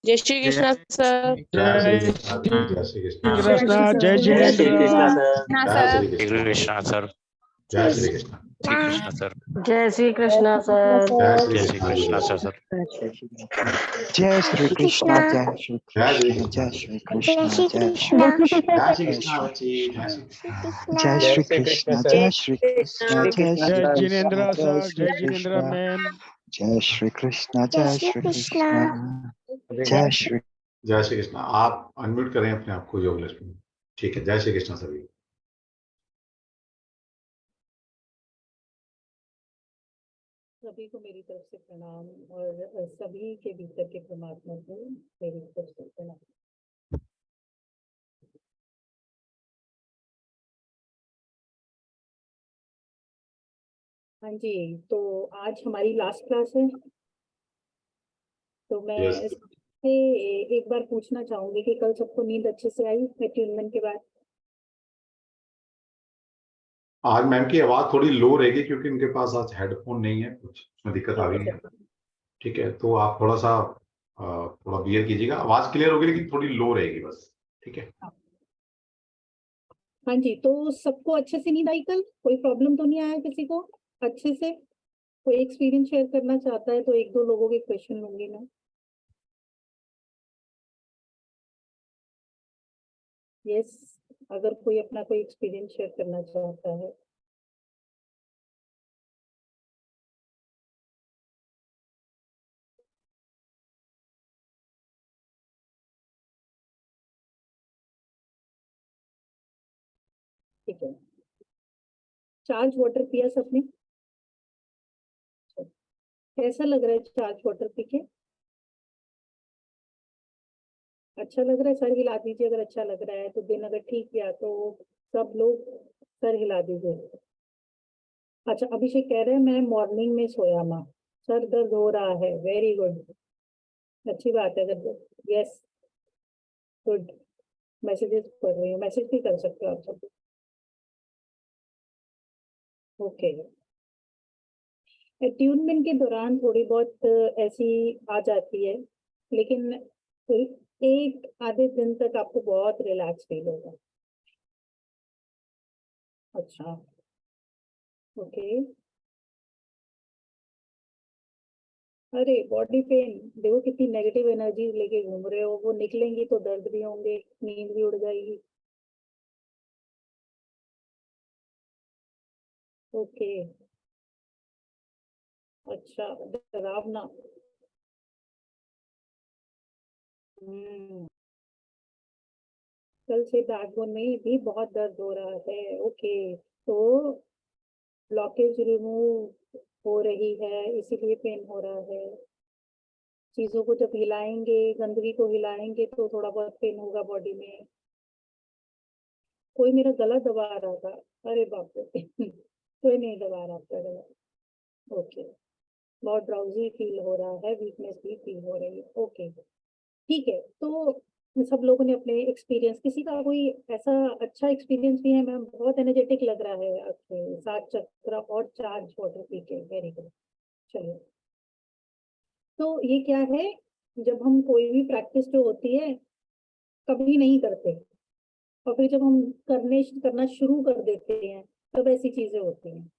जय श्री कृष्णा सर। जय जय श्री श्री कृष्ण, जय कृष्ण, जय जिनेन्द्र। श्री कृष्णा सर। जय श्री कृष्ण, श्री कृष्ण सर। जय श्री कृष्णा सर। जय श्री कृष्णा सर। जय श्री कृष्ण, जय श्री कृष्ण, जय श्री कृष्ण, जय श्री कृष्ण, जय श्री कृष्ण, जय श्री कृष्ण, जय श्री जय कृष्ण, जिनेन्द्र जय सर, श्री जय जिनेन्द्र कृष्ण, मैम। जय श्री कृष्ण, जय श्री कृष्ण, जय श्री कृष्ण। आप अनम्यूट करें अपने आप को योग लक्ष्मी। ठीक है, जय श्री कृष्ण सभी। सभी को मेरी तरफ से प्रणाम और सभी के भीतर के परमात्मा को मेरी तरफ से प्रणाम। हाँ जी, तो आज हमारी लास्ट क्लास है, तो मैं इससे एक बार पूछना चाहूंगी कि कल सबको नींद अच्छे से आई अट्यूनमेंट के बाद? आज मैम की आवाज थोड़ी लो रहेगी क्योंकि उनके पास आज हेडफोन नहीं है, कुछ उसमें दिक्कत आ गई है। ठीक है, तो आप थोड़ा सा थोड़ा बियर कीजिएगा, आवाज क्लियर होगी लेकिन थोड़ी लो रहेगी बस। ठीक है। हाँ जी, तो सबको अच्छे से नींद आई कल? कोई प्रॉब्लम तो नहीं आया किसी को? अच्छे से कोई एक्सपीरियंस शेयर करना चाहता है तो एक दो लोगों के क्वेश्चन लूंगी मैं। यस, अगर कोई अपना कोई एक्सपीरियंस शेयर करना चाहता है। ठीक है, चार्ज वाटर पिया सबने? कैसा लग रहा है चार्ज वाटर पी के? अच्छा लग रहा है? सर हिला दीजिए अगर अच्छा लग रहा है तो। दिन अगर ठीक गया तो सब लोग सर हिला दीजिए। अच्छा, अभिषेक कह रहे हैं मैं मॉर्निंग में सोया माँ, सर दर्द हो रहा है। वेरी गुड, अच्छी बात है। अगर यस, गुड। मैसेजेस पढ़ रही हूँ, मैसेज भी कर सकते हो आप सब। ओके, ट्यूनमेंट के दौरान थोड़ी बहुत ऐसी आ जाती है, लेकिन एक आधे दिन तक आपको बहुत रिलैक्स फील होगा। अच्छा, ओके। अरे बॉडी पेन, देखो कितनी नेगेटिव एनर्जी लेके घूम रहे हो, वो निकलेंगी तो दर्द भी होंगे, नींद भी उड़ जाएगी। ओके, अच्छा, डरावना। कल से बैकबोन में भी बहुत दर्द हो रहा है। ओके, तो ब्लॉकेज रिमूव हो रही है इसीलिए पेन हो रहा है। चीजों को जब हिलाएंगे, गंदगी को हिलाएंगे तो थोड़ा बहुत पेन होगा बॉडी में। कोई मेरा गला दबा रहा था, अरे बाप रे कोई नहीं दबा रहा आपका गला। ओके, बहुत ड्राउजी फील हो रहा है, वीकनेस भी फील हो रही है। ओके, ठीक है। तो सब लोगों ने अपने एक्सपीरियंस, किसी का कोई ऐसा अच्छा एक्सपीरियंस भी है? मैम बहुत एनर्जेटिक लग रहा है आपके साथ चक्र और चार्ज वाटर पी के। वेरी गुड, चलिए। तो ये क्या है, जब हम कोई भी प्रैक्टिस जो होती है कभी नहीं करते और फिर जब हम करना शुरू कर देते हैं तब ऐसी चीजें होती हैं।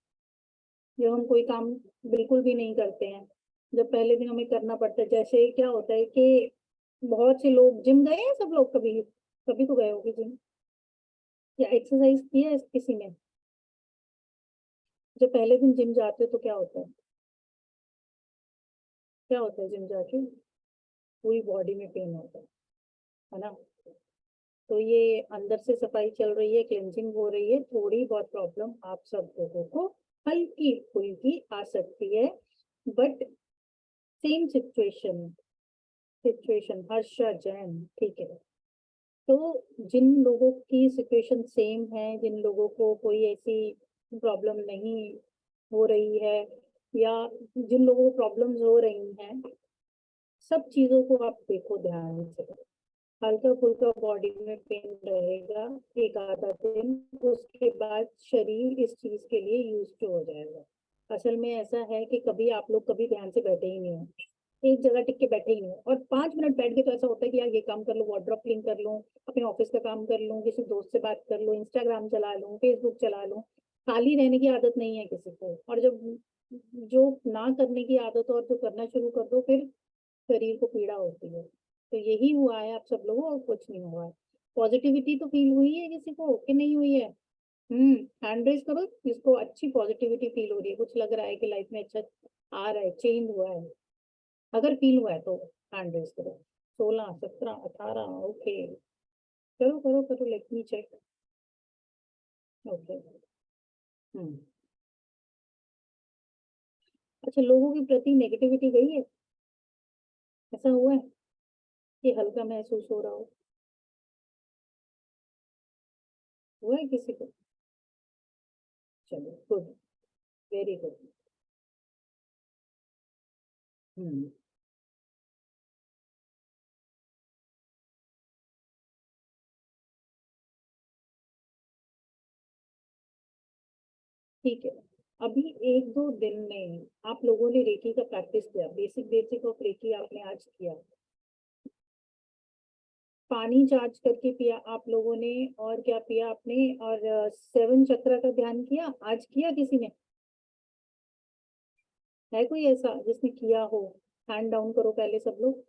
जब हम कोई काम बिल्कुल भी नहीं करते हैं, जब पहले दिन हमें करना पड़ता है, जैसे क्या होता है कि बहुत से लोग जिम गए हैं, सब लोग कभी कभी तो गए होंगे जिम, या एक्सरसाइज किया है किसी ने? जब पहले दिन जिम जाते हो तो क्या होता है? क्या होता है जिम जाके? पूरी बॉडी में पेन होता है ना? तो ये अंदर से सफाई चल रही है, क्लेंजिंग हो रही है, थोड़ी बहुत प्रॉब्लम आप सब लोगों को हल्की फुल्की आ सकती है, but same situation Harsha Jain, ठीक है। तो जिन लोगों की सिचुएशन सेम है, जिन लोगों को कोई ऐसी प्रॉब्लम नहीं हो रही है, या जिन लोगों को प्रॉब्लम्स हो रही हैं, सब चीजों को आप देखो ध्यान से। हल्का फुल्का बॉडी में पेन रहेगा एक आधा दिन, उसके बाद शरीर इस चीज के लिए यूज टू हो जाएगा। असल में ऐसा है कि कभी आप लोग कभी ध्यान से बैठे ही नहीं हो, एक जगह टिक के बैठे ही नहीं हो। और 5 मिनट बैठ के तो ऐसा होता है कि यार ये काम कर लूँ, वार्डरोब क्लीन कर लूँ, अपने ऑफिस का काम कर लूँ, किसी दोस्त से बात कर लूँ, इंस्टाग्राम चला लूँ, फेसबुक चला लूँ। खाली रहने की आदत नहीं है किसी को। और जब जो ना करने की आदत और जो करना शुरू कर दो, फिर शरीर को पीड़ा होती है। तो यही हुआ है आप सब लोगों, और कुछ नहीं हुआ है। पॉजिटिविटी तो फील हुई है किसी को कि नहीं हुई है? हैंड रेज करो जिसको अच्छी पॉजिटिविटी फील हो रही है, कुछ लग रहा है कि लाइफ में अच्छा आ रहा है, चेंज हुआ है। अगर फील हुआ है तो हैंड रेज करो। 16, 17, 18, ओके, करो करो करो, लेट मी चेक। ओके। अच्छा, लोगों के प्रति नेगेटिविटी गई है? ऐसा हुआ है कि हल्का महसूस हो रहा हो? हुआ है किसी को? चलो गुड, वेरी गुड। ठीक है, अभी 1-2 दिन में आप लोगों ने रेकी का प्रैक्टिस किया, बेसिक ऑफ रेकी आपने आज किया। पानी चार्ज करके पिया आप लोगों ने, और क्या पिया आपने? और 7 चक्र का ध्यान किया आज? किया किसी ने? है कोई ऐसा जिसने किया हो? हैंड डाउन करो पहले सब लोग।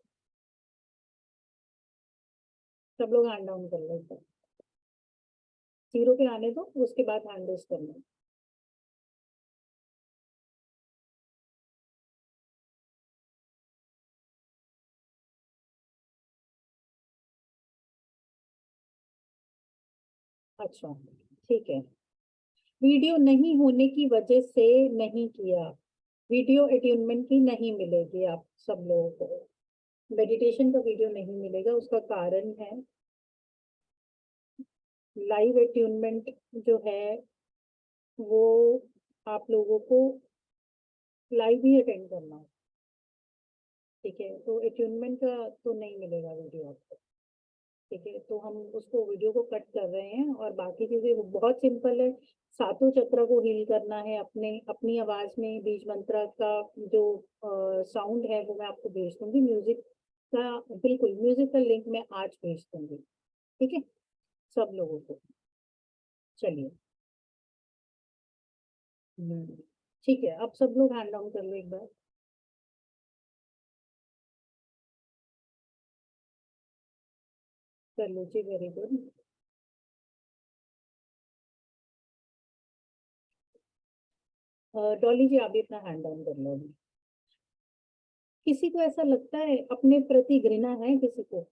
सब लोग हैंड डाउन कर लो, 0 पे आने दो, उसके बाद हैंड रेज करना। अच्छा ठीक है, वीडियो नहीं होने की वजह से नहीं किया, वीडियो अट्यूनमेंट की नहीं मिलेगी आप सब लोगों को, मेडिटेशन का वीडियो नहीं मिलेगा। उसका कारण है लाइव अट्यूनमेंट जो है वो आप लोगों को लाइव ही अटेंड करना है, ठीक है? तो अट्यूनमेंट का तो नहीं मिलेगा वीडियो आपको, ठीक है? तो हम उसको वीडियो को कट कर रहे हैं, और बाकी चीजें बहुत सिंपल है। 7 चक्र को हील करना है अपने अपनी आवाज में। बीज मंत्र का जो साउंड है वो मैं आपको भेज दूंगी, म्यूजिक का, बिल्कुल म्यूजिक का लिंक मैं आज भेज दूंगी, ठीक है सब लोगों को। चलिए, ठीक है, अब सब लोग हैंड डाउन कर लो एक बार। कर लो जी, वेरी गुड। डॉली जी आप भी अपना हैंड डाउन कर लो। किसी को ऐसा लगता है अपने प्रति घृणा है? किसी को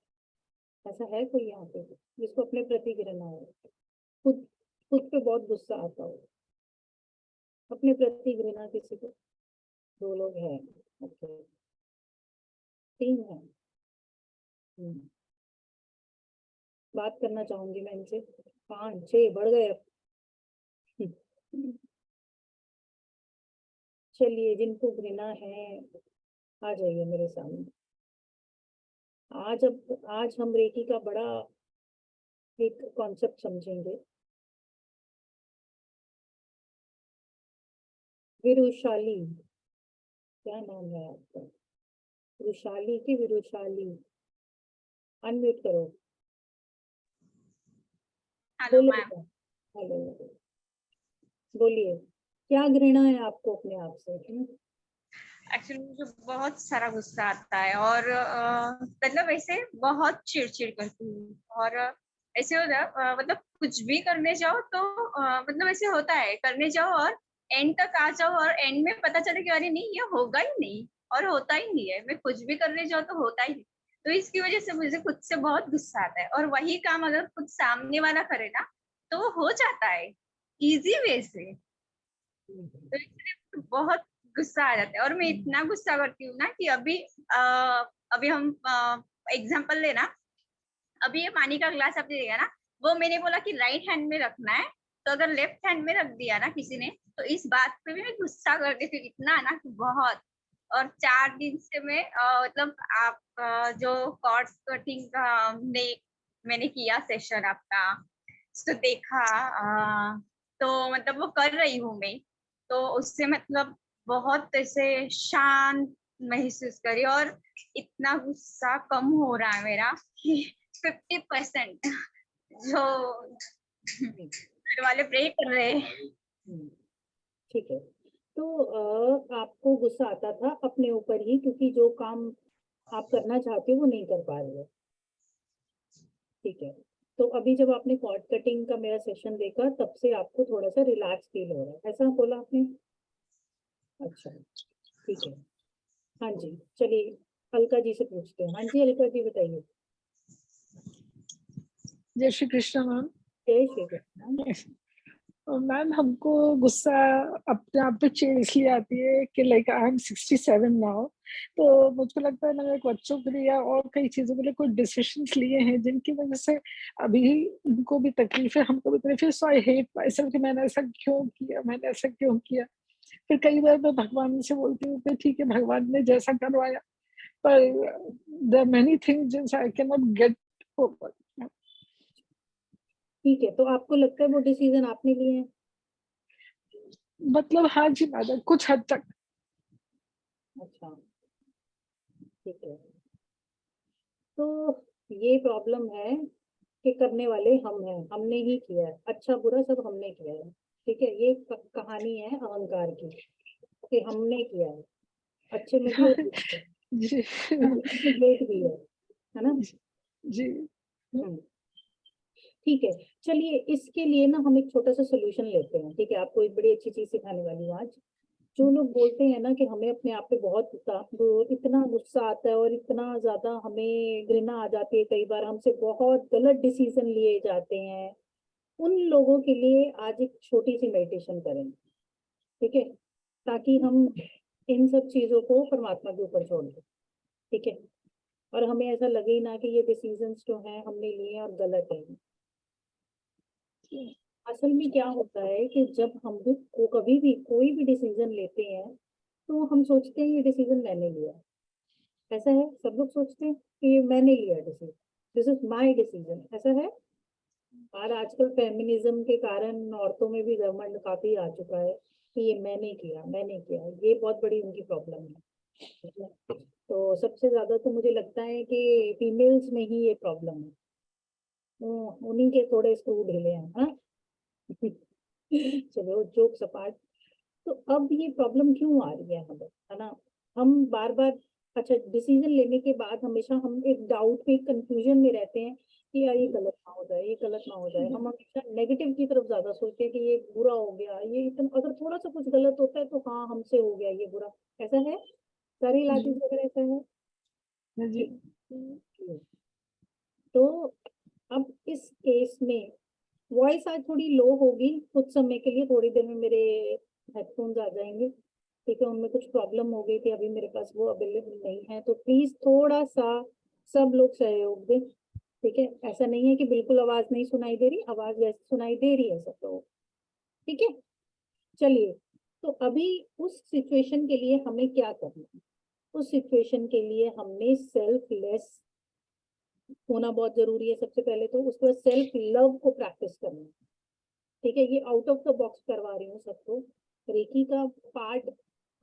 ऐसा है कोई यहाँ पे जिसको अपने प्रति घृणा हो? खुद खुद पे बहुत गुस्सा आता हो, अपने प्रति घृणा किसी को? 2 लोग हैं, ओके, 3 हैं। बात करना चाहूंगी मैं इनसे। 5 6 बढ़ गए अब। चलिए, जिनको घृणा है आ जाइए मेरे सामने। आज हम रेकी का बड़ा एक कॉन्सेप्ट समझेंगे। विरुशाली, क्या नाम है आपका? विरुशाली की विरुशाली, अनम्यूट करो। हेलो बोलो मैम। बेटा। हेलो, बोलिए, क्या घृणा है आपको अपने आप से? एक्चुअली मुझे बहुत सारा गुस्सा आता है, और मतलब ऐसे बहुत चिड़चिड़ करती हूँ, और ऐसे होता है मतलब कुछ भी करने जाओ तो मतलब ऐसे होता है, करने जाओ और एंड तक आ जाओ, और एंड में पता चले कि अरे नहीं ये होगा ही नहीं, और होता ही नहीं है। मैं कुछ भी करने जाऊँ तो होता ही नहीं। तो इसकी वजह से मुझे खुद से बहुत गुस्सा आता है, और वही काम अगर खुद सामने वाला करे ना तो वो हो जाता है इजी वे से। तो इसलिए बहुत गुस्सा आ जाता है, और मैं इतना गुस्सा करती हूँ ना कि अभी हम एग्जांपल लेना, अभी ये पानी का ग्लास आपने देखा ना, वो मैंने बोला कि राइट हैंड में रखना है, तो अगर लेफ्ट हैंड में रख दिया ना किसी ने, तो इस बात पे भी मैं गुस्सा करती थी इतना ना कि बहुत। और 4 दिन से मैं मतलब आप जो कॉर्ड्स कटिंग का मैंने किया सेशन आपका, तो देखा तो मतलब वो कर रही हूँ मैं, तो उससे मतलब बहुत ऐसे शांत महसूस करी और इतना गुस्सा कम हो रहा है मेरा कि 50% जो घर वाले प्रे कर रहे हैं। ठीक है, तो आपको गुस्सा आता था अपने ऊपर ही, क्योंकि जो काम आप करना चाहते हो वो नहीं कर पा रहे हो। ठीक है, तो अभी जब आपने कॉर्ड कटिंग का मेरा सेशन देखा तब से आपको थोड़ा सा रिलैक्स फील हो रहा है, ऐसा बोला आपने? अच्छा, ठीक है। हाँ जी, चलिए अलका जी से पूछते हैं। हाँ जी अलका जी बताइए। जय श्री कृष्ण मैम। जय श्री कृष्ण। मैम हमको गुस्सा अपने आप पे चिढ़ इसलिए आती है कि लाइक आई एम 67 नाउ, तो मुझको लगता है मैंने बच्चों के लिए और कई चीज़ों के लिए कुछ डिसीजंस लिए हैं जिनकी वजह से अभी उनको भी तकलीफ है, हमको भी तकलीफ है। सो आई हेट माई सेल्फ कि मैंने ऐसा क्यों किया, मैंने ऐसा क्यों किया। फिर कई बार मैं भगवान से बोलती हूँ कि ठीक है भगवान ने जैसा करवाया, पर there many things I can not get over. ठीक है, तो आपको लगता है वो डिसीजन आपने लिए हैं? मतलब हाँ जी मैडम, कुछ हद तक। अच्छा, ठीक है, तो ये प्रॉब्लम है कि करने वाले हम हैं, हमने ही किया है, अच्छा बुरा सब हमने किया है। ठीक है, ये कहानी है अहंकार की कि हमने किया है, अच्छे में भी और बुरे में। जी ग्रेट भी है ना? जी हम्म, ठीक है, चलिए इसके लिए ना हम एक छोटा सा सोल्यूशन लेते हैं। ठीक है, आपको एक बड़ी अच्छी चीज सिखाने वाली हूँ आज। जो लोग बोलते हैं ना कि हमें अपने आप पे बहुत इतना गुस्सा आता है और इतना ज्यादा हमें घृणा आ जाती है, कई बार हमसे बहुत गलत डिसीजन लिए जाते हैं, उन लोगों के लिए आज एक छोटी सी मेडिटेशन करेंगे। ठीक है, ताकि हम इन सब चीजों को परमात्मा के ऊपर छोड़ दें। ठीक है, और हमें ऐसा लगे ही ना कि ये डिसीजंस जो हैं हमने लिए हैं और गलत है। असल में क्या होता है कि जब हम भी को कभी भी कोई भी डिसीजन लेते हैं तो हम सोचते हैं ये डिसीजन मैंने लिया। ऐसा है, सब लोग सोचते हैं कि ये मैंने लिया decision, this is my decision, ऐसा है। और आजकल फेमिनिज्म के कारण औरतों में भी घमंड काफी आ चुका है कि ये मैंने किया, मैंने किया, ये बहुत बड़ी उनकी प्रॉब्लम है। तो सबसे ज्यादा तो मुझे लगता है कि फीमेल्स में ही ये प्रॉब्लम है, उन्हीं के थोड़े स्क्रू ढीले हैं। हाँ चलो जोक सपाट। तो अब ये प्रॉब्लम क्यों आ रही है हमें, है ना? हम बार बार, अच्छा डिसीजन लेने के बाद हमेशा हम एक डाउट में, कंफ्यूजन में रहते हैं कि यार ये गलत ना हो जाए, ये गलत ना हो जाए। हम हमेशा नेगेटिव की तरफ ज्यादा सोचते हैं कि ये बुरा हो गया, ये इतना अगर थोड़ा सा कुछ गलत होता है तो हाँ हमसे हो गया ये बुरा। ऐसा है, सारी इलाके से अगर ऐसा है। जी तो अब इस केस में वॉइस आज थोड़ी लो होगी कुछ समय के लिए, थोड़ी देर में मेरे हेडफोन्स आ जाएंगे। ठीक है, उनमें कुछ प्रॉब्लम हो गई थी, अभी मेरे पास वो अवेलेबल नहीं है, तो प्लीज थोड़ा सा सब लोग सहयोग दें। ठीक है, ऐसा नहीं है कि बिल्कुल आवाज नहीं सुनाई दे रही, आवाज वैसे सुनाई दे रही है सब लोग। ठीक है, चलिए, तो अभी उस सिचुएशन के लिए हमें क्या करना है? उस सिचुएशन के लिए हमने सेल्फलेस होना बहुत जरूरी है सबसे पहले, तो उसके बाद सेल्फ लव को प्रैक्टिस करना है। ठीक है, ये आउट ऑफ द बॉक्स करवा रही हूँ सबको। रेकी का पार्ट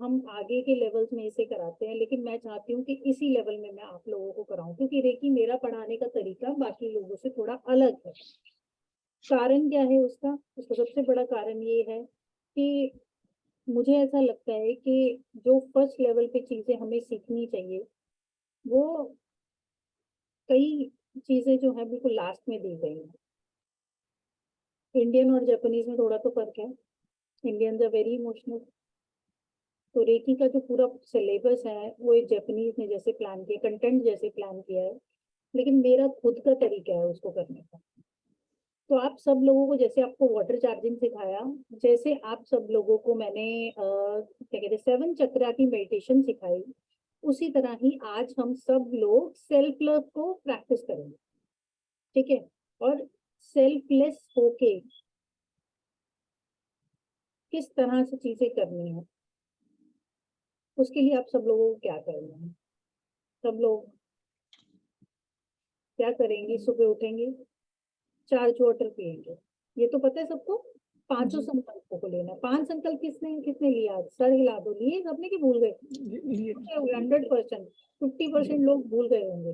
हम आगे के लेवल्स में इसे कराते हैं, लेकिन मैं चाहती हूँ कि इसी लेवल में मैं आप लोगों को कराऊं, क्योंकि रेकी मेरा पढ़ाने का तरीका बाकी लोगों से थोड़ा अलग है। कारण क्या है उसका? उसका सबसे बड़ा कारण ये है कि मुझे ऐसा लगता है कि जो फर्स्ट लेवल पे चीजें हमें सीखनी चाहिए, वो कई चीजें जो है बिल्कुल लास्ट में दी गई हैं। इंडियन और जापानीज में थोड़ा तो फर्क है। इंडियंस आर वेरी इमोशनल, तो रेकी का जो पूरा सिलेबस है वो एक जापानीज ने जैसे प्लान किया, कंटेंट जैसे प्लान किया है, लेकिन मेरा खुद का तरीका है उसको करने का। तो आप सब लोगों को, जैसे आपको वाटर चार्जिंग सिखाया, जैसे आप सब लोगों को मैंने क्या कहते हैं 7 चक्रा की मेडिटेशन सिखाई, उसी तरह ही आज हम सब लोग सेल्फ लव को प्रैक्टिस करेंगे। ठीक है, और सेल्फलेस होके किस तरह से चीजें करनी है, उसके लिए आप सब लोगों को क्या करना है? सब लोग क्या करेंगे? सुबह उठेंगे, चार्ज वाटर पिएंगे, ये तो पता है सबको। पांचों जी। संकल्पों को लेना। 5 संकल्प किसने किसने लिया आज? सर हिला दो, लिए सबने कि भूल गए? लिए 100%, 50% लोग भूल गए होंगे।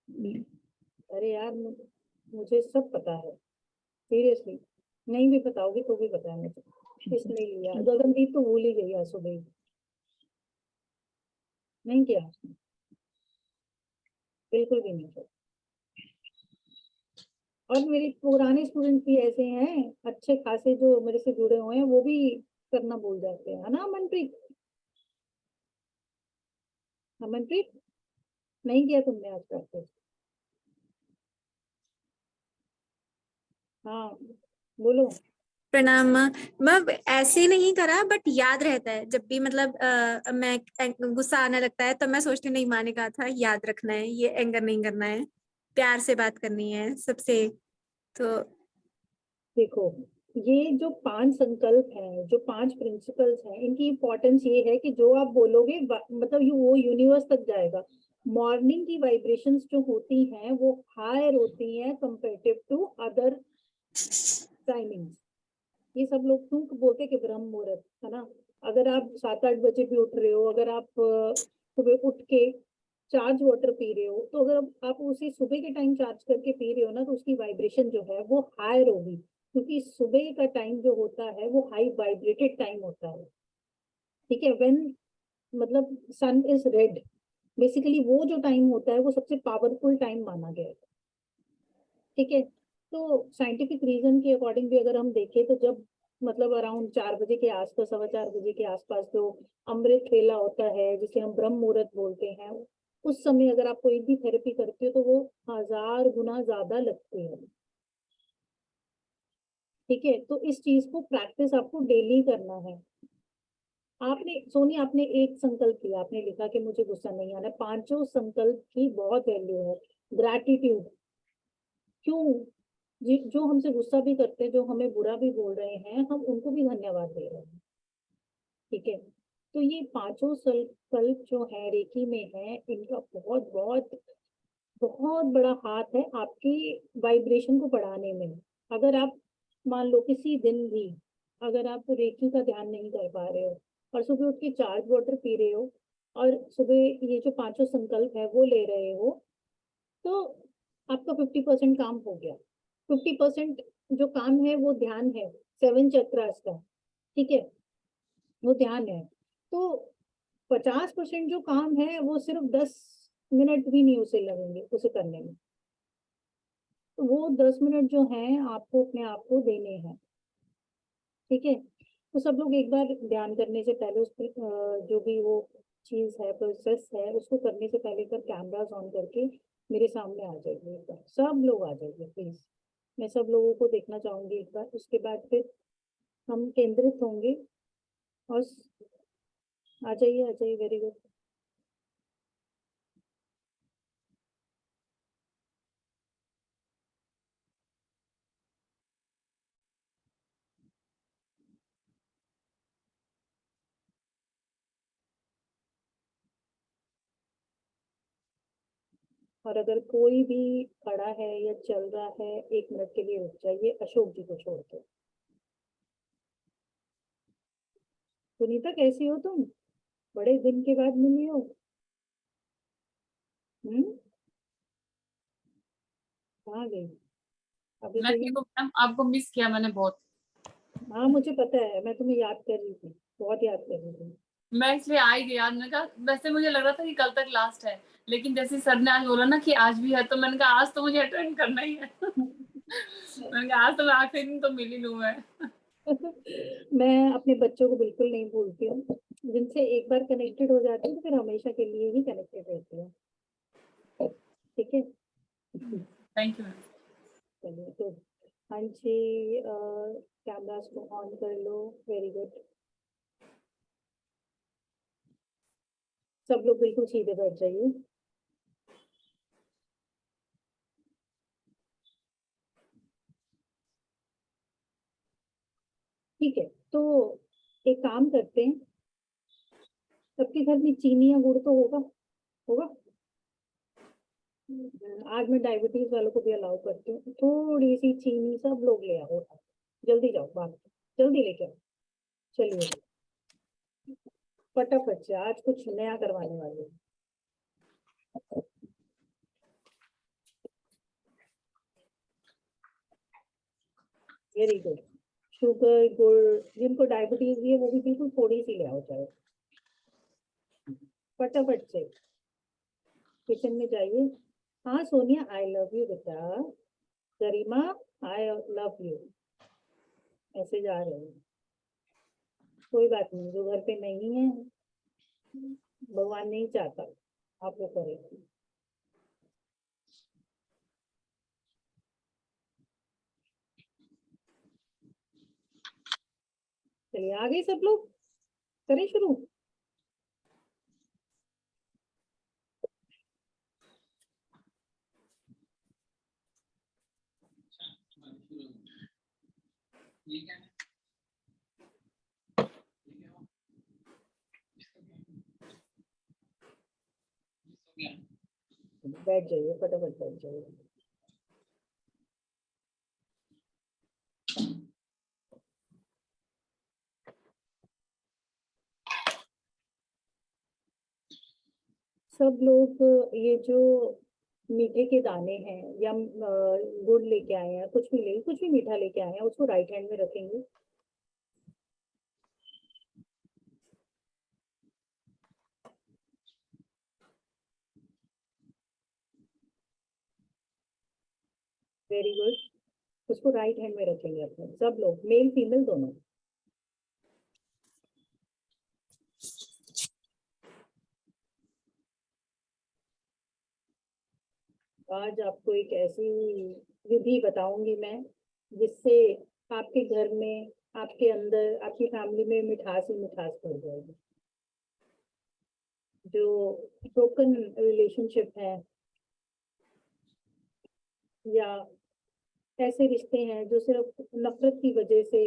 लिए। अरे यार मुझे सब पता है, सीरियसली। नहीं भी बताओगे तो भी पता है मुझे किसने लिया। गगनदीप तो भूल ही गई आज सुबह ही। नहीं किया बिल्कुल भी नहीं किया। और मेरे पुराने स्टूडेंट भी ऐसे हैं अच्छे खासे जो मेरे से जुड़े हुए हैं, वो भी करना भूल जाते हैं, है ना अमनप्रीत? अमनप्रीत नहीं किया तुमने आज प्रैक्टिस? हाँ बोलो। प्रणाम मैम। ऐसे नहीं करा बट याद रहता है जब भी मतलब मैं गुस्सा आने लगता है तो मैं सोचती हूँ नहीं माँ ने कहा था याद रखना है, ये एंगर नहीं करना है, प्यार से बात करनी है सबसे। तो देखो ये जो 5 संकल्प हैं, जो 5 प्रिंसिपल्स हैं, इनकी इंपॉर्टेंस ये है कि जो आप बोलोगे मतलब वो यूनिवर्स तक जाएगा। मॉर्निंग की वाइब्रेशंस जो होती हैं वो हायर होती हैं कंपेरेटिव टू अदर टाइमिंग्स। ये सब लोग क्यों बोलते हैं कि ब्रह्म मुहूर्त, है ना? अगर आप 7-8 बजे भी उठ रहे हो, अगर आप सुबह उठ के चार्ज वाटर पी रहे हो, तो अगर आप उसे सुबह के टाइम चार्ज करके पी रहे हो ना, तो उसकी वाइब्रेशन जो है वो हायर होगी, क्योंकि सुबह का टाइम जो होता है वो हाई वाइब्रेटेड टाइम होता है। ठीक है, व्हेन मतलब सन इज रेड, बेसिकली वो जो टाइम होता है वो सबसे पावरफुल टाइम माना गया है। ठीक है, तो साइंटिफिक रीजन के अकॉर्डिंग भी अगर हम देखें तो जब मतलब अराउंड 4 बजे के आसपास, 4:15 बजे के आसपास जो अमृत वेला होता है जिसे हम ब्रह्म मुहूर्त बोलते हैं, उस समय अगर आप कोई भी थेरेपी करते हो तो वो 1000 गुना ज्यादा लगती है। ठीक है, तो इस चीज को प्रैक्टिस आपको डेली करना है। आपने सोनी आपने एक संकल्प किया, आपने लिखा कि मुझे गुस्सा नहीं आना। 5 संकल्प की बहुत वैल्यू है। ग्रैटिट्यूड, क्यों जो हमसे गुस्सा भी करते हैं, जो हमें बुरा भी बोल रहे हैं, हम उनको भी धन्यवाद दे रहे हैं। ठीक है, तो ये 5 संकल्प जो है रेकी में है, इनका बहुत बहुत बहुत बड़ा हाथ है आपकी वाइब्रेशन को बढ़ाने में। अगर आप मान लो किसी दिन भी अगर आप रेकी का ध्यान नहीं कर पा रहे हो और सुबह उठ के चार्ज वाटर पी रहे हो और सुबह ये जो 5 संकल्प है वो ले रहे हो, तो आपका 50% काम हो गया। 50% जो काम है वो ध्यान है, 7 चक्रास का। ठीक है, वो ध्यान है। तो 50% जो काम है वो सिर्फ 10 मिनट भी नहीं उसे लगेंगे उसे करने में। तो वो 10 मिनट जो है आपको अपने आप को देने हैं। ठीक है, तो सब लोग एक बार ध्यान करने से पहले उस पर जो भी वो चीज है, प्रोसेस है, उसको करने से पहले कर कैमरास ऑन करके मेरे सामने आ जाइए एक बार। सब लोग आ जाइए प्लीज, मैं सब लोगों को देखना चाहूंगी एक बार। उसके बाद फिर हम केंद्रित होंगे और आ जाइए, वेरी गुड। और अगर कोई भी खड़ा है या चल रहा है, 1 मिनट के लिए रुक जाइए, अशोक जी को छोड़ के। सुनीता कैसी हो तुम? बड़े दिन के बाद मिली हो। कहाँ गई? अभी मैं तो ठीक ये हूँ मैम, आपको मिस किया मैंने बहुत। हाँ मुझे पता है, मैं तुम्हें याद कर रही थी, बहुत याद कर रही थी। मैं इसलिए आ ही गई यार। मैंने कहा वैसे मुझे लग रहा था कि कल तक लास्ट है, लेकिन जैसे सर ने आज बोला ना कि आज भी है, तो मैंने कहा आज तो मुझे अटेंड करना ही है। मैंने कहा आज तो मैं आखिरी दिन तो मिल ही लूं मैं। मैं अपने बच्चों को बिल्कुल नहीं भूलती हूँ, जिनसे एक बार कनेक्टेड हो जाती हूँ तो फिर हमेशा के लिए ही कनेक्टेड रहती हूँ। ठीक है, थैंक यू मैम। चलिए तो हाँ जी, कैमरास को ऑन कर लो, वेरी गुड। सब लोग बिल्कुल सीधे बैठ जाइए। ठीक है, तो एक काम करते हैं, सबके घर में चीनी या गुड़ तो होगा होगा। आज मैं डायबिटीज वालों को भी अलाउ करती हूँ, थोड़ी सी चीनी सब लोग ले आओ, जल्दी जाओ बात। जल्दी लेके आओ। चलिए फटाफट से आज कुछ नया करवाने वाले हैं। Very good. शुगर गुड़, जिनको डायबिटीज भी है वो भी बिल्कुल थोड़ी सी ले आओ चाहे। फटाफट से किचन में जाइए। हाँ सोनिया, आई लव यू बेटा। गरिमा, आई लव यू। ऐसे जा रहे हैं। कोई बात नहीं, जो घर पे नहीं है भगवान नहीं चाहता आप वो करें। चलिए आ गए सब लोग, करें शुरू। बैठ जाइए, फटाफट बैठ जाइए। सब लोग ये जो मीठे के दाने हैं या गुड़ लेके आए हैं, कुछ भी मीठा लेके आए हैं, उसको राइट हैंड में रखेंगे। Very good. उसको राइट हैंड में रखेंगे अपने सब लोग, मेल फीमेल दोनों। आज आपको एक ऐसी विधि बताऊंगी मैं जिससे आपके घर में, आपके अंदर, आपकी फैमिली में मिठास ही मिठास भर जाएगी। जो ब्रोकन रिलेशनशिप है या ऐसे रिश्ते हैं जो सिर्फ नफरत की वजह से,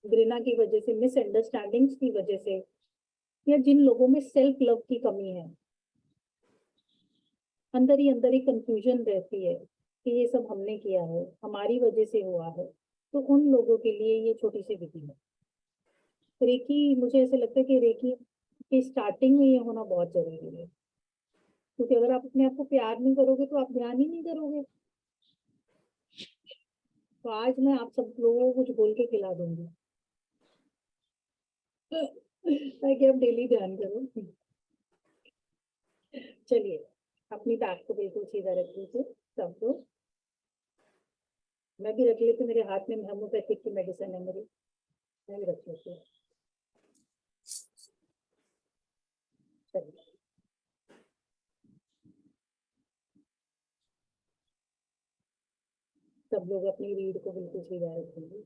घृणा की वजह से, मिसअंडरस्टैंडिंग्स की वजह से, या जिन लोगों में सेल्फ लव की कमी है, अंदर ही कंफ्यूजन रहती है कि ये सब हमने किया है, हमारी वजह से हुआ है, तो उन लोगों के लिए ये छोटी सी विधि है। रेकी, मुझे ऐसे लगता है कि रेकी के स्टार्टिंग में ये होना बहुत जरूरी है, क्योंकि अगर आप अपने आप को प्यार नहीं करोगे तो आप ध्यान ही नहीं करोगे। तो आज मैं आप सब लोगों को कुछ बोल के खिला दूंगी ताकि आप डेली ध्यान करो। चलिए अपनी बैक को बिल्कुल सीधा रख लीजिए सब लोग। मैं भी रख लेती हूँ, मेरे हाथ में होम्योपैथिक की मेडिसिन है मेरी, मैं भी रख लेती हूँ। चलिए सब लोग अपनी रीढ़ को बिल्कुल सीधा रखेंगे।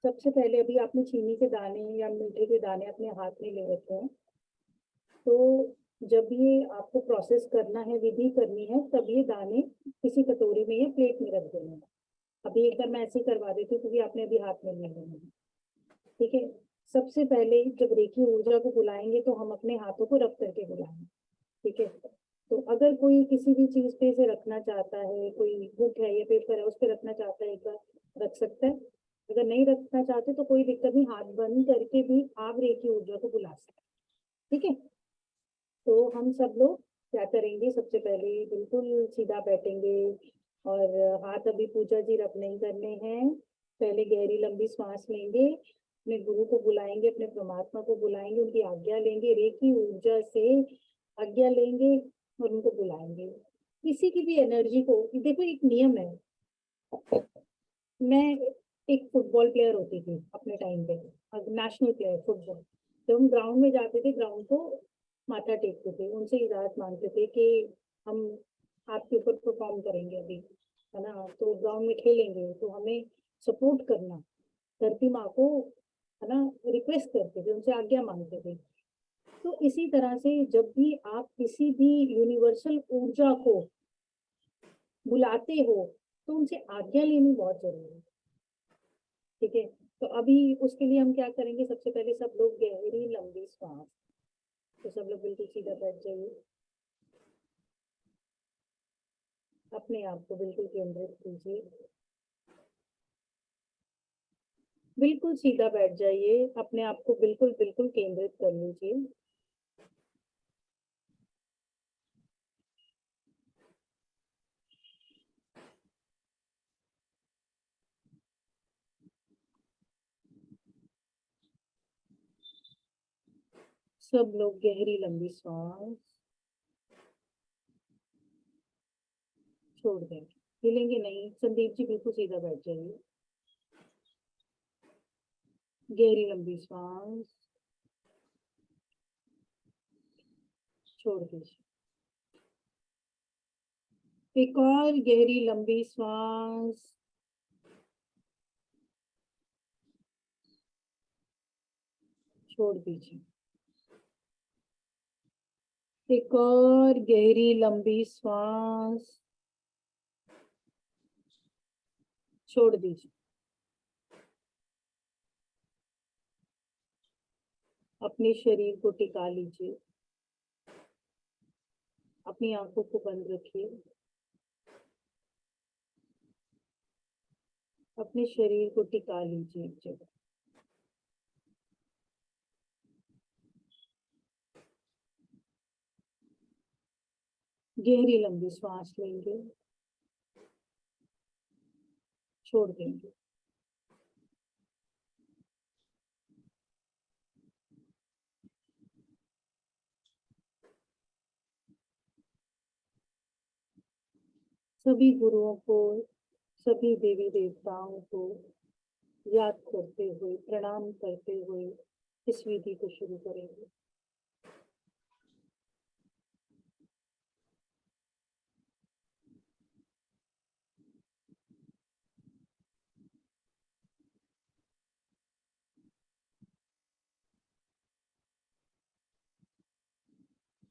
सबसे पहले अभी आपने चीनी के दाने या मीठे के दाने अपने हाथ में ले रखे हैं, तो जब ये आपको प्रोसेस करना है, विधि करनी है, तब ये दाने किसी कटोरी में या प्लेट में रख देना है। अभी एक बार मैं ऐसे ही करवा देती हूँ क्योंकि आपने अभी हाथ में लिए हैं। ठीक है, सबसे पहले जब रेखी ऊर्जा को बुलाएंगे तो हम अपने हाथों को रख करके बुलाएंगे। ठीक है, तो अगर कोई किसी भी चीज पे से रखना चाहता है, कोई बुक है या पेपर है उस पर रखना चाहता है, एक बार रख सकता है। अगर नहीं रखना चाहते तो कोई दिक्कत नहीं, हाथ बंद करके भी आप रेखी ऊर्जा को बुला सकते हैं। ठीक है, तो हम सब लोग क्या करेंगे, सबसे पहले बिल्कुल सीधा बैठेंगे और हाथ अभी पूजा जी रब नहीं करने हैं। पहले गहरी लंबी सांस लेंगे, अपने गुरु को बुलाएंगे, अपने परमात्मा को बुलाएंगे, उनकी आज्ञा लेंगे, रेखी ऊर्जा से आज्ञा लेंगे और उनको बुलाएंगे। किसी की भी एनर्जी को, देखो एक नियम है, मैं एक फुटबॉल प्लेयर होती थी अपने टाइम पे, नेशनल प्लेयर फुटबॉल। जब हम ग्राउंड में जाते थे, ग्राउंड को माथा टेकते थे, उनसे इजाजत मांगते थे कि हम आपके ऊपर परफॉर्म करेंगे अभी, है ना, तो ग्राउंड में खेलेंगे तो हमें सपोर्ट करना, धरती माँ को, है ना, रिक्वेस्ट करते थे, उनसे आज्ञा मांगते थे। तो इसी तरह से जब भी आप किसी भी यूनिवर्सल ऊर्जा को बुलाते हो तो उनसे आज्ञा लेनी बहुत जरूरी है। ठीक है, तो अभी उसके लिए हम क्या करेंगे, सबसे पहले सब लोग गहरी लंबी सांस, तो सब लोग बिल्कुल सीधा बैठ जाइए, अपने आप को बिल्कुल केंद्रित कीजिए, बिल्कुल सीधा बैठ जाइए, अपने आप को बिल्कुल बिल्कुल केंद्रित कर लीजिए। सब लोग गहरी लंबी सांस छोड़ देंगे, हिलेंगे नहीं। संदीप जी बिल्कुल सीधा बैठ जाइए, गहरी लंबी सांस छोड़ दीजिए, एक और गहरी लंबी सांस छोड़ दीजिए, एक और गहरी लंबी सांस छोड़ दीजिए। अपने शरीर को टिका लीजिए, अपनी आंखों को बंद रखिए, अपने शरीर को टिका लीजिए एक जगह। गहरी लंबी सांस लेंगे, छोड़ देंगे। सभी गुरुओं को, सभी देवी देवताओं को याद करते हुए, प्रणाम करते हुए इस विधि को शुरू करेंगे।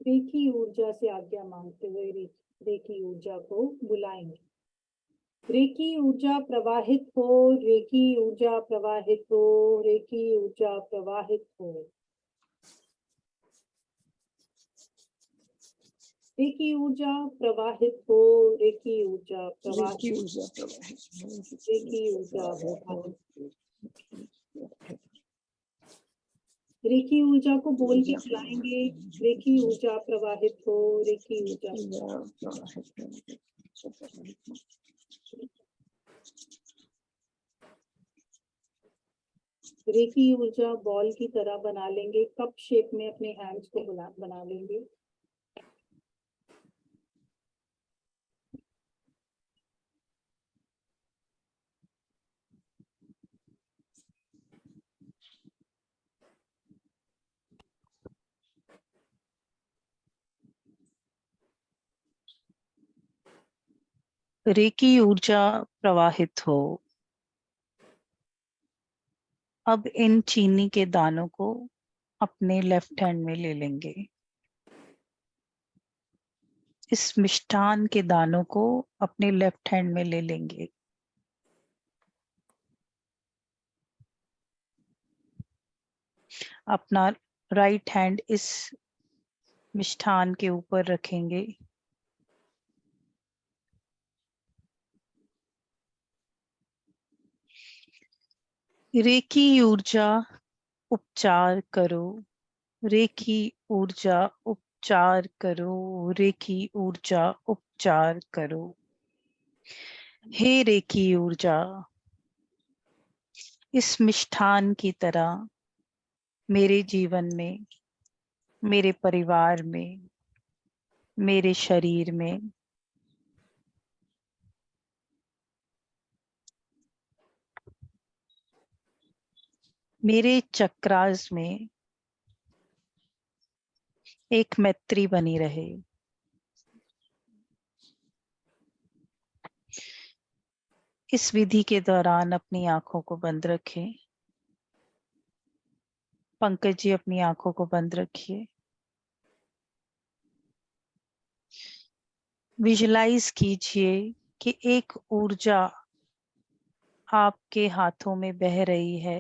रेकी ऊर्जा से आज्ञा मांगते हुए रेकी ऊर्जा को बुलाएंगे। रेकी ऊर्जा प्रवाहित हो, रेकी ऊर्जा प्रवाहित हो, रेकी ऊर्जा प्रवाहित हो। रेकी ऊर्जा प्रवाहित हो, रेकी ऊर्जा प्रवाहित, रेकी ऊर्जा प्रवाहित। रेकी ऊर्जा को बोल के बुलाएंगे, रेकी ऊर्जा प्रवाहित हो, रेकी ऊर्जा। रेकी ऊर्जा बॉल की तरह बना लेंगे, कप शेप में अपने हैंड्स को बना लेंगे। रेकी ऊर्जा प्रवाहित हो। अब इन चीनी के दानों को अपने लेफ्ट हैंड में ले लेंगे। इस मिष्ठान के दानों को अपने लेफ्ट हैंड में ले लेंगे। अपना राइट हैंड इस मिष्ठान के ऊपर रखेंगे। रेकी ऊर्जा उपचार करो, रेकी ऊर्जा उपचार करो, रेकी ऊर्जा उपचार करो। हे रेकी ऊर्जा, इस मिष्ठान की तरह मेरे जीवन में, मेरे परिवार में, मेरे शरीर में मेरे चक्रास में एक मैत्री बनी रहे। इस विधि के दौरान अपनी आंखों को बंद रखें। पंकज जी अपनी आंखों को बंद रखिए। विजुलाइज कीजिए कि एक ऊर्जा आपके हाथों में बह रही है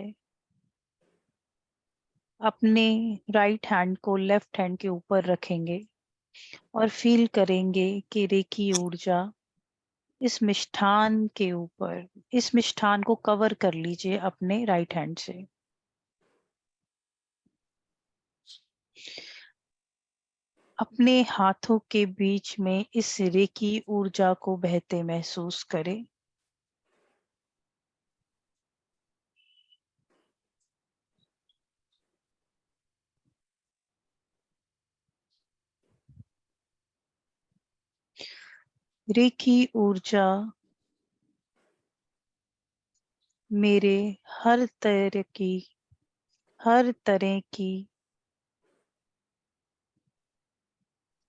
अपने राइट हैंड को लेफ्ट हैंड के ऊपर रखेंगे और फील करेंगे कि रेकी ऊर्जा इस मिष्ठान के ऊपर, इस मिष्ठान को कवर कर लीजिए अपने राइट हैंड से। अपने हाथों के बीच में इस रेकी ऊर्जा को बहते महसूस करें। रेकी ऊर्जा मेरे हर तरह की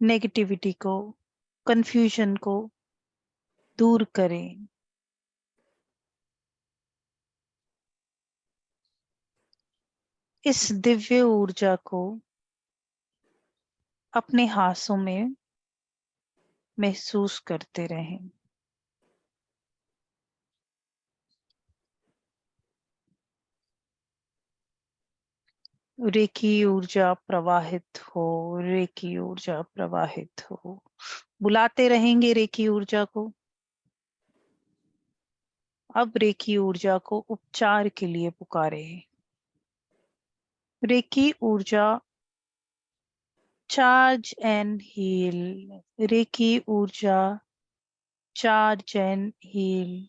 नेगेटिविटी को, कंफ्यूजन को दूर करें। इस दिव्य ऊर्जा को अपने हाथों में महसूस करते रहें। रेकी ऊर्जा प्रवाहित हो, रेकी ऊर्जा प्रवाहित हो। बुलाते रहेंगे रेकी ऊर्जा को। अब रेकी ऊर्जा को उपचार के लिए पुकारे। रेकी ऊर्जा चार्ज एंड हील, रेकी ऊर्जा charge and heal,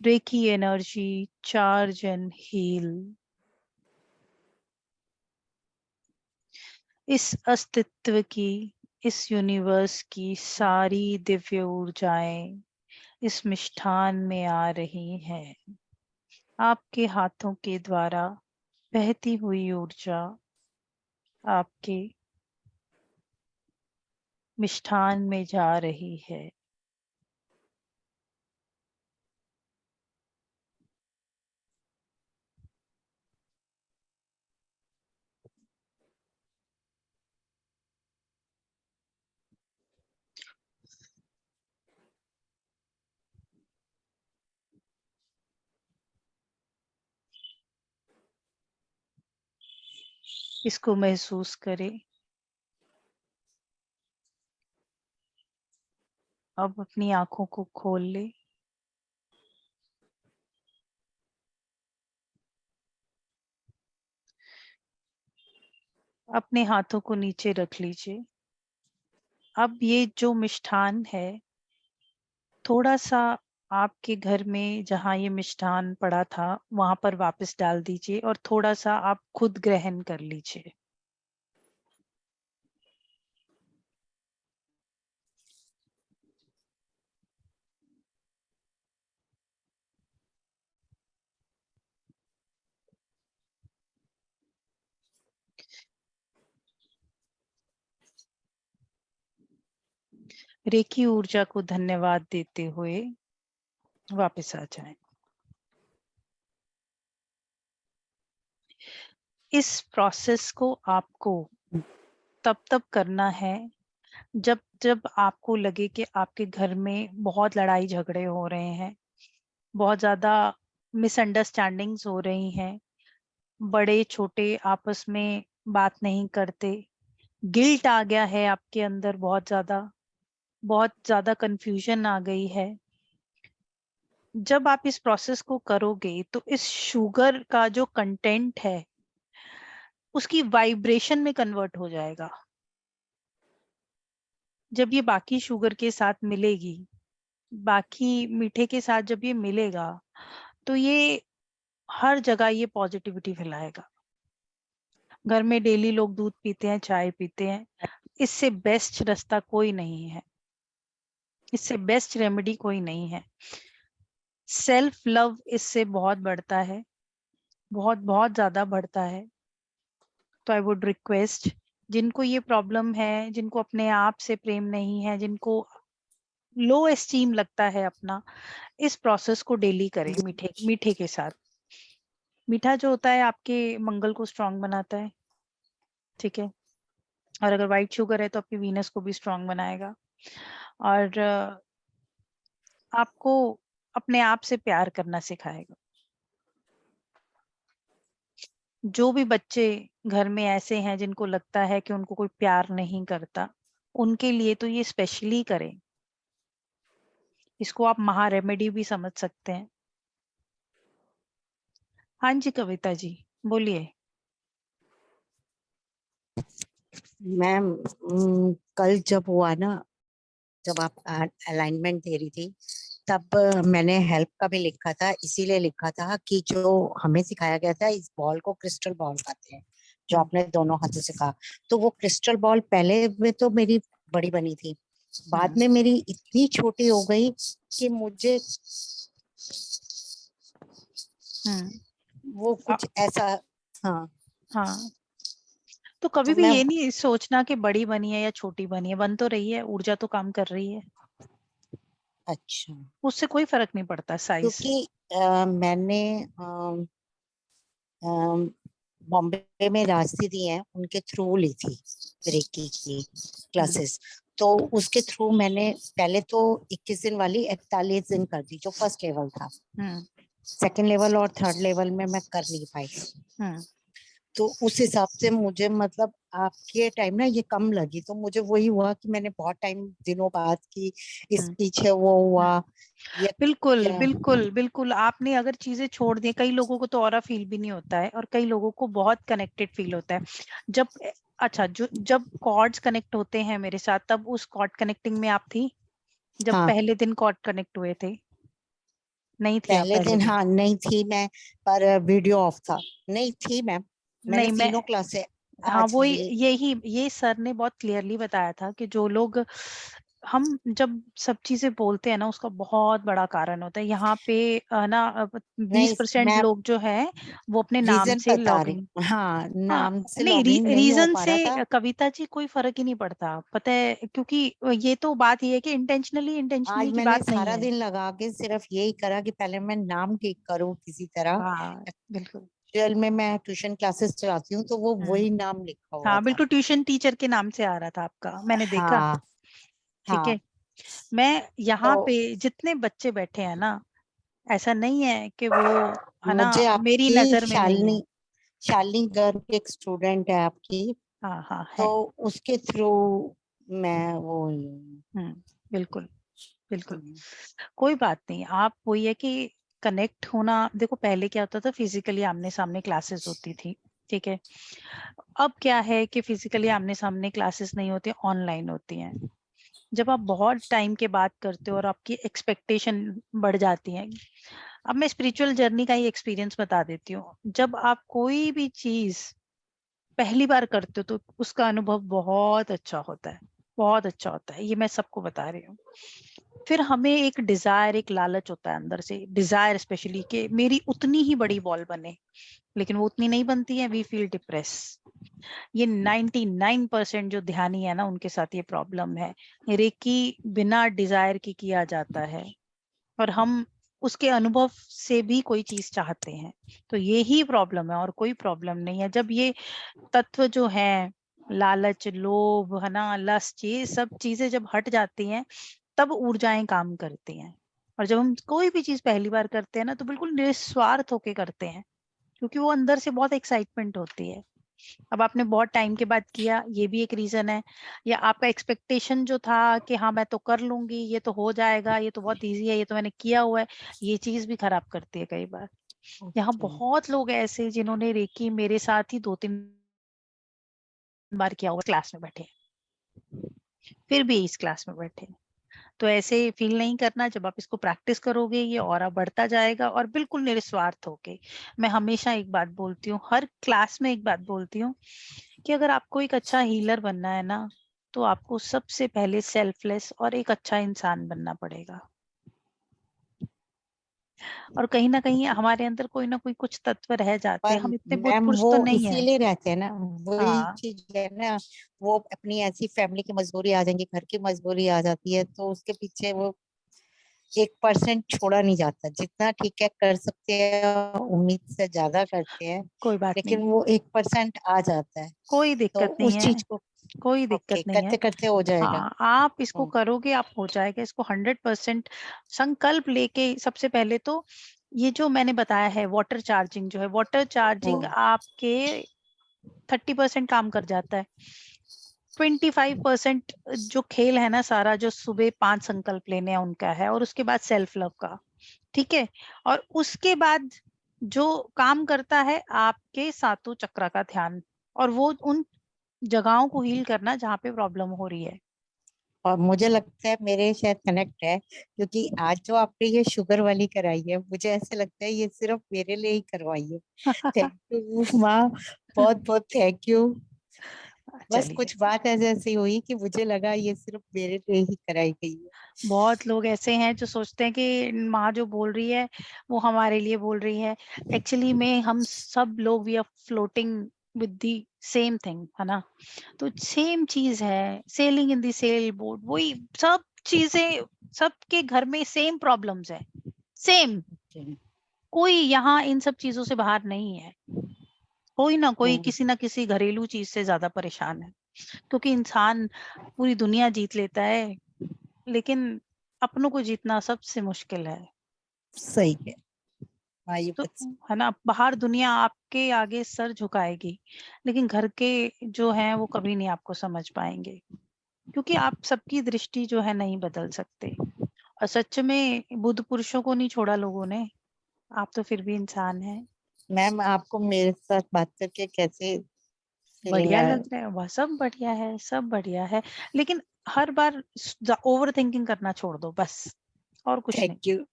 reiki energy charge and heal. इस अस्तित्व की, इस यूनिवर्स की सारी दिव्य ऊर्जाएं इस मिष्ठान में आ रही हैं। आपके हाथों के द्वारा बहती हुई ऊर्जा आपके मिष्ठान में जा रही है। इसको महसूस करें। अब अपनी आंखों को खोल ले। अपने हाथों को नीचे रख लीजिए। अब ये जो मिष्ठान है, थोड़ा सा आपके घर में जहाँ ये मिष्ठान पड़ा था वहां पर वापस डाल दीजिए और थोड़ा सा आप खुद ग्रहण कर लीजिए। रेकी ऊर्जा को धन्यवाद देते हुए वापस आ जाएं। इस प्रोसेस को आपको तब करना है जब जब आपको लगे कि आपके घर में बहुत लड़ाई झगड़े हो रहे हैं, बहुत ज्यादा मिसअंडरस्टैंडिंग्स हो रही हैं, बड़े छोटे आपस में बात नहीं करते, गिल्ट आ गया है आपके अंदर, बहुत ज्यादा कंफ्यूजन आ गई है। जब आप इस प्रोसेस को करोगे तो इस शुगर का जो कंटेंट है उसकी वाइब्रेशन में कन्वर्ट हो जाएगा। जब ये बाकी शुगर के साथ मिलेगी, बाकी मीठे के साथ जब ये मिलेगा तो ये हर जगह ये पॉजिटिविटी फैलाएगा। घर में डेली लोग दूध पीते हैं, चाय पीते हैं, इससे बेस्ट रास्ता कोई नहीं है, इससे बेस्ट रेमेडी कोई नहीं है। सेल्फ लव इससे बहुत बढ़ता है, बहुत बहुत ज्यादा बढ़ता है। तो आई वुड रिक्वेस्ट, जिनको ये प्रॉब्लम है, जिनको अपने आप से प्रेम नहीं है, जिनको लो एस्टीम लगता है अपना, इस प्रोसेस को डेली करें मीठे के साथ। मीठा जो होता है आपके मंगल को स्ट्रांग बनाता है, ठीक है, और अगर व्हाइट शुगर है तो आपकी वीनस को भी स्ट्रांग बनाएगा और आपको अपने आप से प्यार करना सिखाएगा। जो भी बच्चे घर में ऐसे हैं जिनको लगता है कि उनको कोई प्यार नहीं करता, उनके लिए तो ये स्पेशली करें। इसको आप महा रेमेडी भी समझ सकते हैं। हाँ जी कविता जी बोलिए। मैम कल जब हुआ ना, जब आप अलाइनमेंट दे रही थी, तब मैंने हेल्प का भी लिखा था, इसीलिए लिखा था कि जो हमें सिखाया गया था, इस बॉल को क्रिस्टल बॉल कहते हैं, जो आपने दोनों हाथों से कहा। तो वो क्रिस्टल बॉल पहले में तो मेरी बड़ी बनी थी, बाद में मेरी इतनी छोटी हो गई कि मुझे वो कुछ ऐसा। हाँ हाँ, तो कभी तो भी मैं ये नहीं सोचना कि बड़ी बनी है या छोटी बनी है, बन तो रही है, ऊर्जा तो काम कर रही है, अच्छा, उससे कोई फर्क नहीं पड़ता साइज से। क्योंकि मैंने बॉम्बे में राजसी दी है, उनके थ्रू ली थी रेकी की क्लासेस। तो उसके थ्रू मैंने पहले तो 21 दिन वाली 41 दिन कर दी, जो फर्स्ट लेवल था। सेकंड लेवल और थर्ड लेवल में मैं कर नहीं पाई। तो उस हिसाब से मुझे मतलब आपके टाइम ना ये कम लगी, तो मुझे वही हुआ कि मैंने बहुत टाइम दिनों बाद की इस पीछे वो हुआ। ये बिल्कुल बिल्कुल बिल्कुल, आपने अगर चीजें छोड़ दी, कई लोगों को तो ऑरा फील भी नहीं होता है और कई लोगों को बहुत कनेक्टेड फील होता है। जब अच्छा जब कॉर्ड्स कनेक्ट होते हैं मेरे साथ, तब उस कॉर्ड कनेक्टिंग में आप थी जब हाँ, पहले दिन कॉर्ड कनेक्ट हुए थे? नहीं थी आप पहले दिन हाँ नहीं थी मैं, पर वीडियो ऑफ था। नहीं थी मैम, मैंने नहीं, मैं तीनों क्लासे हाँ आज वो ली। ये सर ने बहुत क्लियरली बताया था कि जो लोग हम जब सब चीजें बोलते हैं ना, उसका बहुत बड़ा कारण होता है। यहाँ पे ना 20% मैं लोग जो है वो अपने नाम रीजन से बता रही लॉगिन। हूँ, हाँ हाँ नाम से नहीं, लॉगिन नहीं हो रीजन पा से रहा था। कविता जी कोई फर्क ही नहीं पड़ता, पता है, क्योंकि ये तो बात ये है कि इंटेंशनली आज की मैंने बात नहीं सारा है। दिन लगा के सिर्फ यही करा कि पहले मैं नाम ठीक करूँ किसी तरह। हाँ बिल्कुल। एक्चुअल में मैं ट्यूशन क्लासेस चलाती हूँ, तो वो वही नाम लिखा हुआ हाँ था। बिल्कुल, ट्यूशन टीचर के नाम से आ रहा था आपका, मैंने देखा। हाँ ठीक हाँ। है, मैं यहाँ तो पे जितने बच्चे बैठे हैं ना, ऐसा नहीं है कि वो है ना मुझे मेरी आपकी नजर में नहीं है। शालिनी गर्ग एक स्टूडेंट है आपकी, हाँ हाँ तो है। उसके थ्रू मैं वो बिल्कुल बिल्कुल, कोई बात नहीं। आप वही है कि कनेक्ट होना, देखो पहले क्या होता था, फिजिकली आमने सामने क्लासेस होती थी, ठीक है। अब क्या है कि फिजिकली आमने सामने क्लासेस नहीं होती, ऑनलाइन होती हैं। जब आप बहुत टाइम के बाद करते हो और आपकी एक्सपेक्टेशन बढ़ जाती है। अब मैं स्पिरिचुअल जर्नी का ही एक्सपीरियंस बता देती हूँ। जब आप कोई भी चीज पहली बार करते हो तो उसका अनुभव बहुत अच्छा होता है, बहुत अच्छा होता है, ये मैं सबको बता रही हूँ। फिर हमें एक डिजायर, एक लालच होता है अंदर से, डिजायर स्पेशली कि मेरी उतनी ही बड़ी बॉल बने, लेकिन वो उतनी नहीं बनती है, वी फील डिप्रेस। ये 99% जो ध्यानी है ना, उनके साथ ये प्रॉब्लम है। रेकी बिना डिजायर की किया जाता है और हम उसके अनुभव से भी कोई चीज चाहते हैं, तो ये ही प्रॉब्लम है और कोई प्रॉब्लम नहीं है। जब ये तत्व जो है, लालच, लोभ, है ना, लस्ट, ये सब चीजें जब हट जाती हैं, तब ऊर्जाएं काम करती हैं। और जब हम कोई भी चीज पहली बार करते हैं ना, तो बिल्कुल निस्वार्थ होके करते हैं, क्योंकि वो अंदर से बहुत एक्साइटमेंट होती है। अब आपने बहुत टाइम के बाद किया, ये भी एक रीजन है। या आपका एक्सपेक्टेशन जो था कि हाँ मैं तो कर लूंगी, ये तो हो जाएगा, ये तो बहुत इजी है, ये तो मैंने किया हुआ है, ये चीज भी खराब करती है कई बार। यहाँ बहुत लोग ऐसे जिन्होंने रेकी मेरे साथ ही 2-3 बार किया हुआ, क्लास में बैठे फिर भी इस क्लास में बैठे। तो ऐसे फील नहीं करना, जब आप इसको प्रैक्टिस करोगे ये ऑरा बढ़ता जाएगा और बिल्कुल निस्वार्थ होके। मैं हमेशा एक बात बोलती हूँ, हर क्लास में एक बात बोलती हूँ, कि अगर आपको एक अच्छा हीलर बनना है ना, तो आपको सबसे पहले सेल्फलेस और एक अच्छा इंसान बनना पड़ेगा। और कहीं ना कहीं हमारे अंदर कोई ना कोई कुछ तत्व रह जाते पर हैं, हम इतने बुद्ध मैम पुरुष वो तो नहीं है। इसीलिए रहते हैं ना, वही हाँ चीज है ना, वो अपनी ऐसी फैमिली की मजबूरी आ जाएंगी, घर की मजबूरी आ जाती है, तो उसके पीछे वो 1% छोड़ा नहीं जाता। जितना ठीक है कर सकते हैं, उम्मीद से ज्यादा करते हैं, कोई बात लेकिन नहीं है, वो 1% आ जाता है। कोई तो दिक्कत नहीं उस है, चीज को कोई ओके दिक्कत नहीं है। करते करते हो जाएगा। हाँ आप इसको हम्म, करोगे, आप हो जाएगा। इसको 100% संकल्प लेके सबसे पहले तो ये जो मैंने बताया है वाटर चार्जिंग जो है, वाटर चार्जिंग आपके 30% काम कर जाता है। 25% जो खेल है ना सारा, जो सुबह 5 संकल्प लेने हैं उनका है, और उसके बाद सेल्फ लव का, ठीक है। और उसके बाद जो काम करता है आपके सातों चक्र का ध्यान, और वो उन जगहों को हील करना जहाँ पे प्रॉब्लम हो रही है। और मुझे लगता है मेरे शायद कनेक्ट है, क्योंकि आज जो आपने ये शुगर वाली कराई है, मुझे ऐसे लगता है ये सिर्फ मेरे लिए ही करवाई है। थैंक यू माँ, बहुत बहुत थैंक यू। बस चलिए, कुछ बात ऐसी हुई कि मुझे लगा ये सिर्फ मेरे लिए ही कराई गई है। बहुत लोग ऐसे हैं जो सोचते हैं कि माँ जो बोल रही है वो हमारे लिए बोल रही है। एक्चुअली में हम सब लोग we are floating with the same thing, है ना। तो सेम चीज है, sailing in the sail boat, वही सब चीजें, सबके घर में सेम प्रॉब्लम्स है, सेम। कोई यहाँ इन सब चीजों से बाहर नहीं है। कोई ना कोई किसी ना किसी घरेलू चीज से ज्यादा परेशान है, क्योंकि इंसान पूरी दुनिया जीत लेता है, लेकिन अपनों को जीतना सबसे मुश्किल है। सही है। तो है ना, बाहर दुनिया आपके आगे सर झुकाएगी, लेकिन घर के जो हैं वो कभी नहीं आपको समझ पाएंगे, क्योंकि आप सबकी दृष्टि जो है नहीं बदल सकते। और सच में बुद्ध पुरुषों को नहीं छोड़ा लोगों ने, आप तो फिर भी इंसान हैं। मैम आपको मेरे साथ बात करके कैसे फीलिंग बढ़िया है? लग रहा है, वह सब बढ़िया है, सब बढ़िया है, लेकिन हर बार ओवर थिंकिंग करना छोड़ दो बस, और कुछ नहीं। थैंक यू,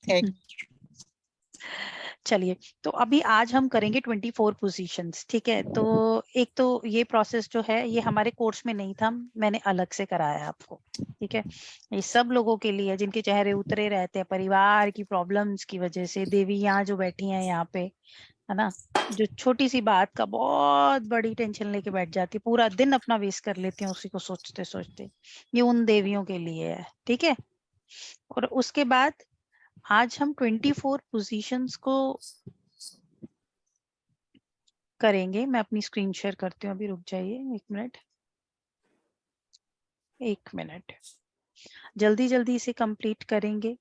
थैंक चलिए, तो अभी आज हम करेंगे 24 पोजीशंस, ठीक है। तो एक तो ये प्रोसेस जो है ये हमारे कोर्स में नहीं था, मैंने अलग से कराया आपको, ठीक है। ये सब लोगों के लिए जिनके चेहरे उतरे रहते हैं परिवार की प्रॉब्लम्स की वजह से। देवी यहाँ जो बैठी हैं यहाँ पे, है ना, जो छोटी सी बात का बहुत बड़ी टेंशन लेके बैठ जाती है, पूरा दिन अपना वेस्ट कर लेती हैं उसी को सोचते सोचते, ये उन देवियों के लिए है, ठीक है। और उसके बाद आज हम 24 पोजीशंस को करेंगे। मैं अपनी स्क्रीन शेयर करती हूँ, अभी रुक जाइए 1 मिनट, 1 मिनट, जल्दी जल्दी इसे कंप्लीट करेंगे।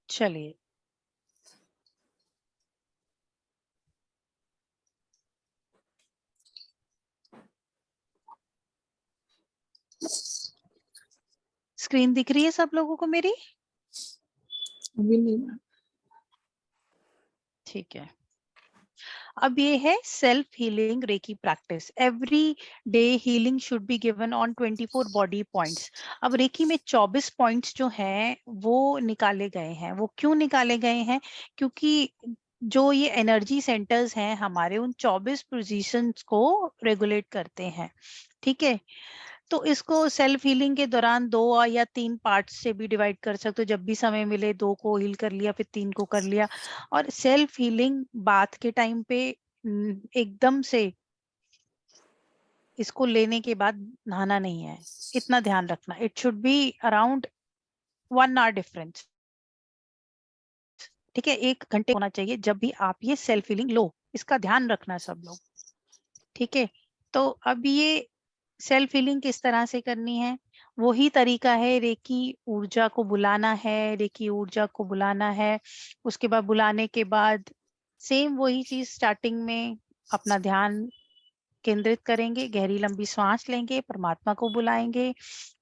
चलिए, स्क्रीन दिख रही है सब लोगों को मेरी? ठीक है। अब ये है self healing reiki practice. Every day healing should be given on 24 body points. अब रेकी में 24 पॉइंट्स जो हैं वो निकाले गए हैं। वो क्यों निकाले गए हैं? क्योंकि जो ये एनर्जी सेंटर्स हैं हमारे, उन 24 पोजीशंस को रेगुलेट करते हैं, ठीक है। तो इसको सेल्फ हीलिंग के दौरान 2 या 3 पार्ट्स से भी डिवाइड कर सकते हो। जब भी समय मिले 2 को हील कर लिया, फिर 3 को कर लिया। और सेल्फ हीलिंग बाथ के टाइम पे एकदम से इसको लेने के बाद नहाना नहीं है, इतना ध्यान रखना। It should be around 1 hour difference, ठीक है। 1 घंटे होना चाहिए जब भी आप ये सेल्फ हीलिंग लो, इसका ध्यान रखना सब लोग, ठीक है। तो अब ये सेल्फ हीलिंग किस तरह से करनी है? वही तरीका है, रेकी ऊर्जा को बुलाना है, रेकी ऊर्जा को बुलाना है। उसके बाद बुलाने के बाद सेम वही चीज, स्टार्टिंग में अपना ध्यान केंद्रित करेंगे, गहरी लंबी सांस लेंगे, परमात्मा को बुलाएंगे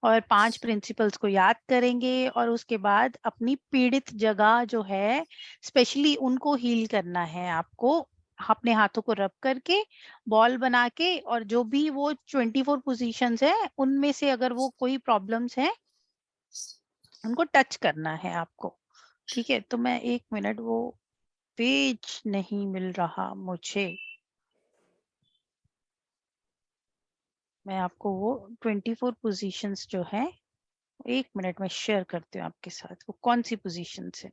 और 5 प्रिंसिपल्स को याद करेंगे। और उसके बाद अपनी पीड़ित जगह जो है स्पेशली उनको हील करना है आपको, अपने हाथों को रब करके बॉल बना के, और जो भी वो 24 पोजीशंस है उनमें से अगर वो कोई प्रॉब्लम्स है उनको टच करना है आपको, ठीक है। तो मैं 1 मिनट, वो पेज नहीं मिल रहा मुझे। मैं आपको वो 24 पोजीशंस जो है 1 मिनट में शेयर करती हूँ आपके साथ। वो कौन सी पोजीशन है?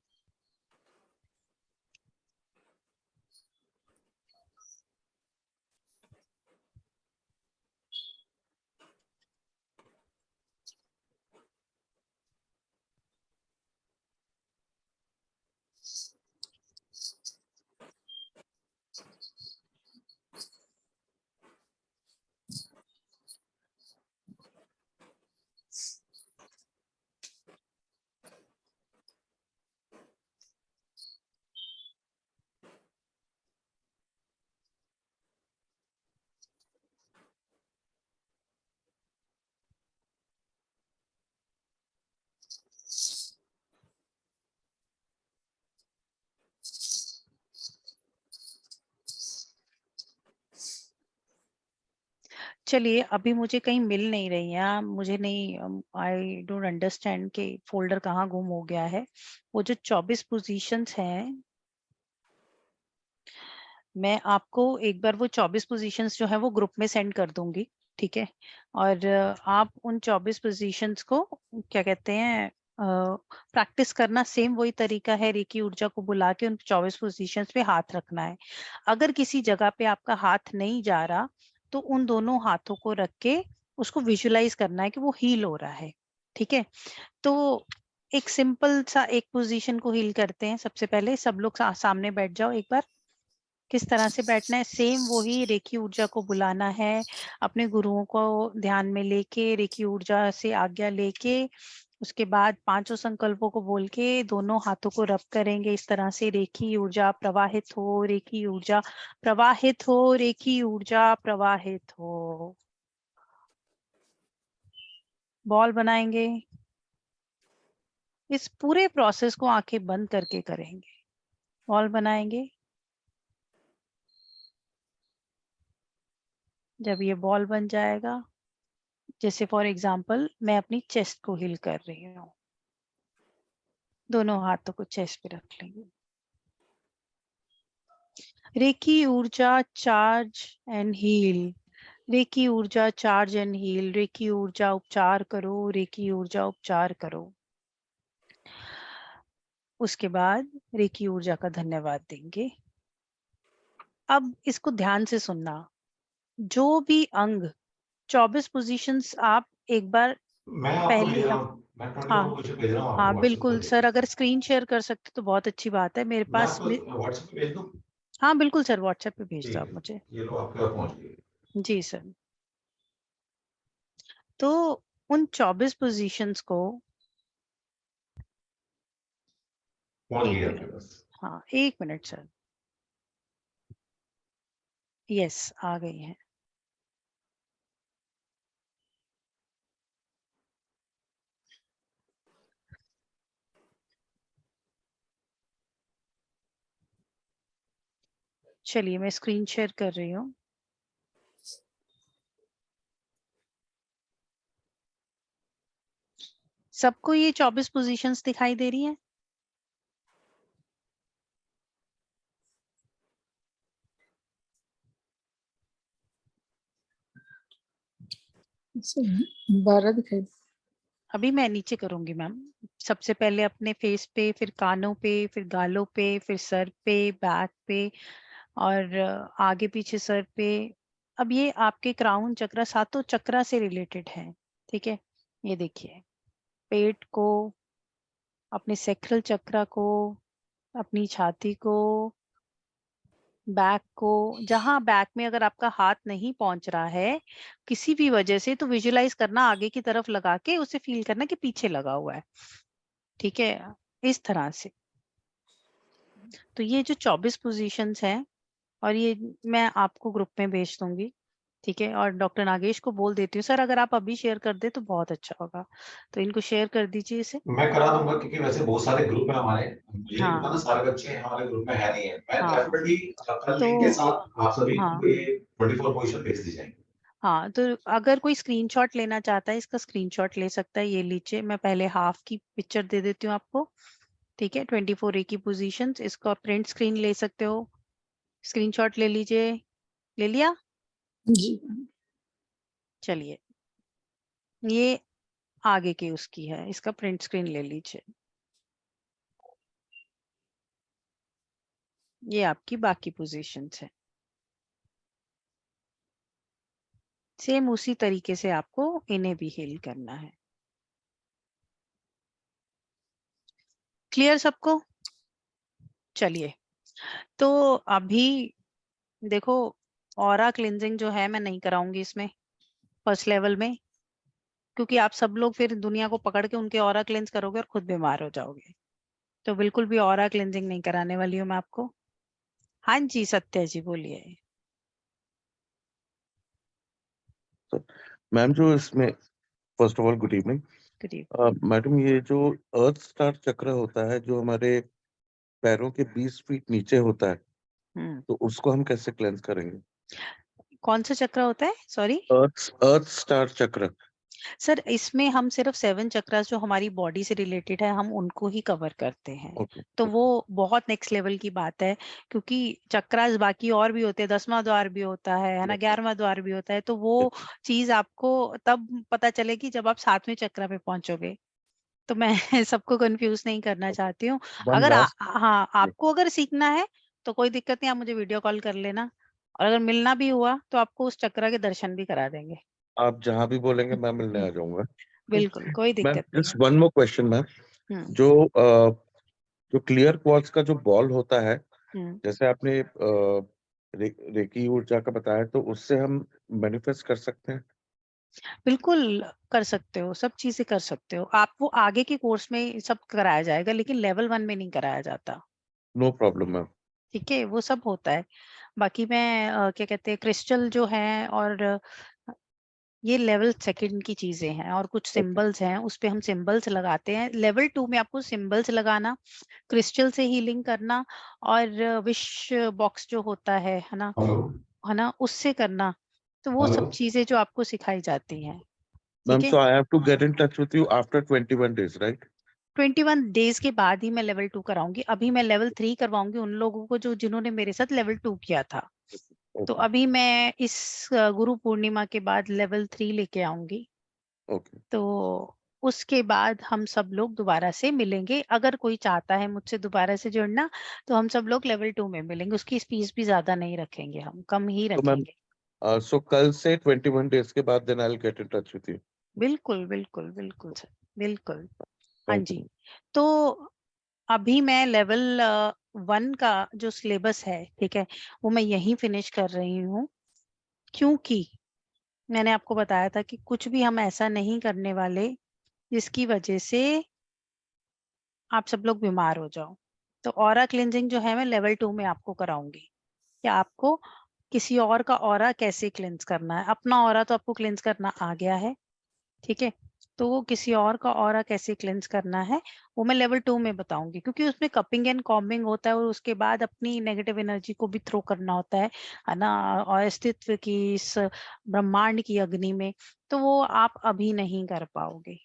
चलिए, अभी मुझे कहीं मिल नहीं रही है, मुझे नहीं, आई डोंट अंडरस्टैंड कि फोल्डर कहाँ गुम हो गया है। वो जो 24 पोजीशंस हैं, मैं आपको एक बार वो 24 पोजीशंस जो है वो ग्रुप में सेंड कर दूंगी, ठीक है? और आप उन 24 पोजीशंस को क्या कहते हैं, प्रैक्टिस करना। सेम वही तरीका है, रेकी ऊर्जा को बुला के उन 24 पोजीशंस पे हाथ रखना है। अगर किसी जगह पे आपका हाथ नहीं जा रहा तो उन दोनों हाथों को रख के उसको विजुलाइज करना है कि वो हील हो रहा है, ठीक है? तो एक सिंपल सा एक पोजीशन को हील करते हैं। सबसे पहले सब लोग सामने बैठ जाओ एक बार। किस तरह से बैठना है? सेम वही रेकी ऊर्जा को बुलाना है, अपने गुरुओं को ध्यान में लेके रेकी ऊर्जा से आज्ञा लेके उसके बाद पांचों संकल्पों को बोल के दोनों हाथों को रब करेंगे इस तरह से। रेकी ऊर्जा प्रवाहित हो, रेकी ऊर्जा प्रवाहित हो, रेकी ऊर्जा प्रवाहित हो। बॉल बनाएंगे। इस पूरे प्रोसेस को आंखें बंद करके करेंगे। बॉल बनाएंगे। जब ये बॉल बन जाएगा, जैसे फॉर एग्जांपल मैं अपनी चेस्ट को हील कर रही हूँ, दोनों हाथों को चेस्ट पे रख लेंगे। रेकी ऊर्जा चार्ज एंड हील, रेकी ऊर्जा चार्ज एंड हील, रेकी ऊर्जा उपचार करो, रेकी ऊर्जा उपचार करो। उसके बाद रेकी ऊर्जा का धन्यवाद देंगे। अब इसको ध्यान से सुनना। जो भी अंग 24 पोजीशंस आप एक बार मैं आपको भेज पहली रहा हूँ, मैं 24 हाँ पोजीशन भेज रहा हूँ आपको हाँ व्हाट्सएप बिल्कुल पर सर, देखिए। अगर स्क्रीन शेयर कर सकते तो बहुत अच्छी बात है। मेरे मैं पास आपको व्हाट्सएप पे भेज दूँ? हाँ बिल्कुल सर, व्हाट्सएप पे भेज दो ठीक आप है, मुझे। ये लो आपके पास पहुंच गई। जी सर। तो उन 24 पोजीशंस को पहुंच एक गई मिनट, आपके पास। हाँ 1 मिनट सर। यस, आ गई है। चलिए मैं स्क्रीन शेयर कर रही हूँ। सबको ये 24 पोजीशंस दिखाई दे रही हैं? अच्छा, 12 दिखाई। अभी मैं नीचे करूंगी मैम। सबसे पहले अपने फेस पे, फिर कानों पे, फिर गालों पे, फिर सर पे, बैक पे और आगे पीछे सर पे। अब ये आपके क्राउन चक्र, सातों चक्रा से रिलेटेड है, ठीक है? ये देखिए, पेट को, अपने सेक्रल चक्रा को, अपनी छाती को, बैक को। जहां बैक में अगर आपका हाथ नहीं पहुंच रहा है किसी भी वजह से, तो विजुलाइज करना आगे की तरफ लगा के, उसे फील करना कि पीछे लगा हुआ है, ठीक है? इस तरह से। तो ये जो 24 पोजीशंस हैं और ये मैं आपको ग्रुप में भेज दूंगी, ठीक है? और डॉक्टर नागेश को बोल देती हूँ सर, अगर आप अभी शेयर कर दे तो बहुत अच्छा होगा। तो इनको शेयर कर दीजिए इसे। मैं करा दूंगा क्योंकि वैसे बहुत सारे ग्रुप है हमारे, मुझे नहीं पता ना हाँ सारे बच्चे हमारे ग्रुप में है नहीं है। मैं हाँ। डेफिनेटली कल लिंक के तो साथ आप सभी हाँ को ये 24 पोजीशन भेज दी जाएंगे। हाँ, तो अगर कोई स्क्रीनशॉट लेना चाहता है, इसका स्क्रीनशॉट ले सकता है। ये लीजिए, मैं पहले हाफ की पिक्चर दे देती हूँ आपको, ठीक है? 24 ए की पोजीशन, इसको आप प्रिंट स्क्रीन ले सकते हो। स्क्रीनशॉट ले लीजिए। ले लिया? जी चलिए, ये आगे की उसकी है, इसका प्रिंट स्क्रीन ले लीजिए। ये आपकी बाकी पोजीशंस है। सेम उसी तरीके से आपको इन्हें भी हील करना है। क्लियर सबको? चलिए, तो अभी देखो, ऑरा क्लींजिंग जो है मैं नहीं कराऊंगी इसमें फर्स्ट लेवल में, क्योंकि आप सब लोग फिर दुनिया को पकड़ के उनके ऑरा क्लेंस करोगे और खुद बीमार हो जाओगे। तो बिल्कुल भी ऑरा क्लेंजिंग नहीं कराने वाली हूँ मैं आपको। हाँ जी, सत्या जी बोलिए। मैम जो इसमें, first of all good evening madam, ये जो अर्थ स्टार चक्र होता है जो हमारे पैरों के 20 फीट नीचे होता है, तो उसको हम कैसे क्लेंस करेंगे? कौन सा चक्र होता है? सॉरी, अर्थ स्टार चक्र। सर इसमें हम सिर्फ 7 चक्रास जो हमारी बॉडी से रिलेटेड है हम उनको ही कवर करते हैं। तो वो बहुत नेक्स्ट लेवल की बात है, क्योंकि चक्रास बाकी और भी होते हैं, 10वां द्वार भी होता है ना, 11वां द्वार भी होता है। तो वो चीज आपको तब पता चलेगी जब आप 7वें चक्र पे पहुंचोगे। तो मैं सबको कंफ्यूज नहीं करना चाहती हूँ। अगर हाँ, आपको अगर सीखना है तो कोई दिक्कत नहीं, आप मुझे वीडियो कॉल कर लेना, और अगर मिलना भी हुआ तो आपको उस चक्र के दर्शन भी करा देंगे। आप जहां भी बोलेंगे मैं मिलने आ जाऊंगा। बिल्कुल, कोई मैम दिक्कत नहीं। Just one more question ma'am, जो जो क्लियर क्वार्ट्ज का जो बॉल होता है, जैसे आपने रेकी ऊर्जा का बताया, तो उससे हम मैनिफेस्ट कर सकते हैं? बिल्कुल कर सकते हो, सब चीजें कर सकते हो आप। वो आगे के कोर्स में सब कराया जाएगा, लेकिन लेवल 1 में नहीं कराया जाता। No problem ma'am. ठीक है, वो सब होता है। बाकी मैं क्या कहते हैं, क्रिस्टल जो है और ये लेवल 2 की चीजें हैं, और कुछ सिंबल्स हैं, उस पे हम सिंबल्स लगाते हैं। लेवल 2 में आपको सिंबल्स लगाना, क्रिस्टल से हीलिंग करना, और विश बॉक्स जो होता है ना, उससे करना। तो वो सब चीजें जो आपको सिखाई जाती हैं। मैम, ठीक है, so I have to get in touch with you after 21 days, right? 21 days के बाद ही मैं लेवल 2 कराऊंगी। अभी मैं लेवल 3 करवाऊंगी उन लोगों को जो जिन्होंने मेरे साथ लेवल 2 किया था। तो अभी मैं इस गुरु पूर्णिमा के बाद लेवल 3 लेके आऊंगी। तो उसके बाद हम सब लोग दोबारा से मिलेंगे। अगर कोई चाहता है मुझसे दोबारा से जुड़ना, तो हम सब लोग लेवल 2 में मिलेंगे। उसकी फीस भी ज्यादा नहीं रखेंगे, हम कम ही तो मैम, रखेंगे। so कल से 21 डेज के बाद then I'll get in touch with you. बिल्कुल बिल्कुल बिल्कुल सर, बिल्कुल। हाँ जी, तो अभी मैं लेवल 1 का जो सिलेबस है, ठीक है, वो मैं यहीं फिनिश कर रही हूँ, क्योंकि मैंने आपको बताया था कि कुछ भी हम ऐसा नहीं करने वाले जिसकी वजह से आप सब लोग बीमार हो जाओ। तो ऑरा क्लींजिंग जो है मैं लेवल 2 में आपको कराऊंगी, कि आपको किसी और का ऑरा कैसे क्लेंस करना है। अपना ऑरा तो आपको क्लेंस करना आ गया है, ठीक है, तो वो किसी और का ऑरा कैसे क्लेंस करना है वो मैं लेवल 2 में बताऊंगी, क्योंकि उसमें कपिंग एंड कॉम्बिंग होता है, और उसके बाद अपनी नेगेटिव एनर्जी को भी थ्रो करना होता है ना, और अस्तित्व की इस ब्रह्मांड की अग्नि में। तो वो आप अभी नहीं कर पाओगे,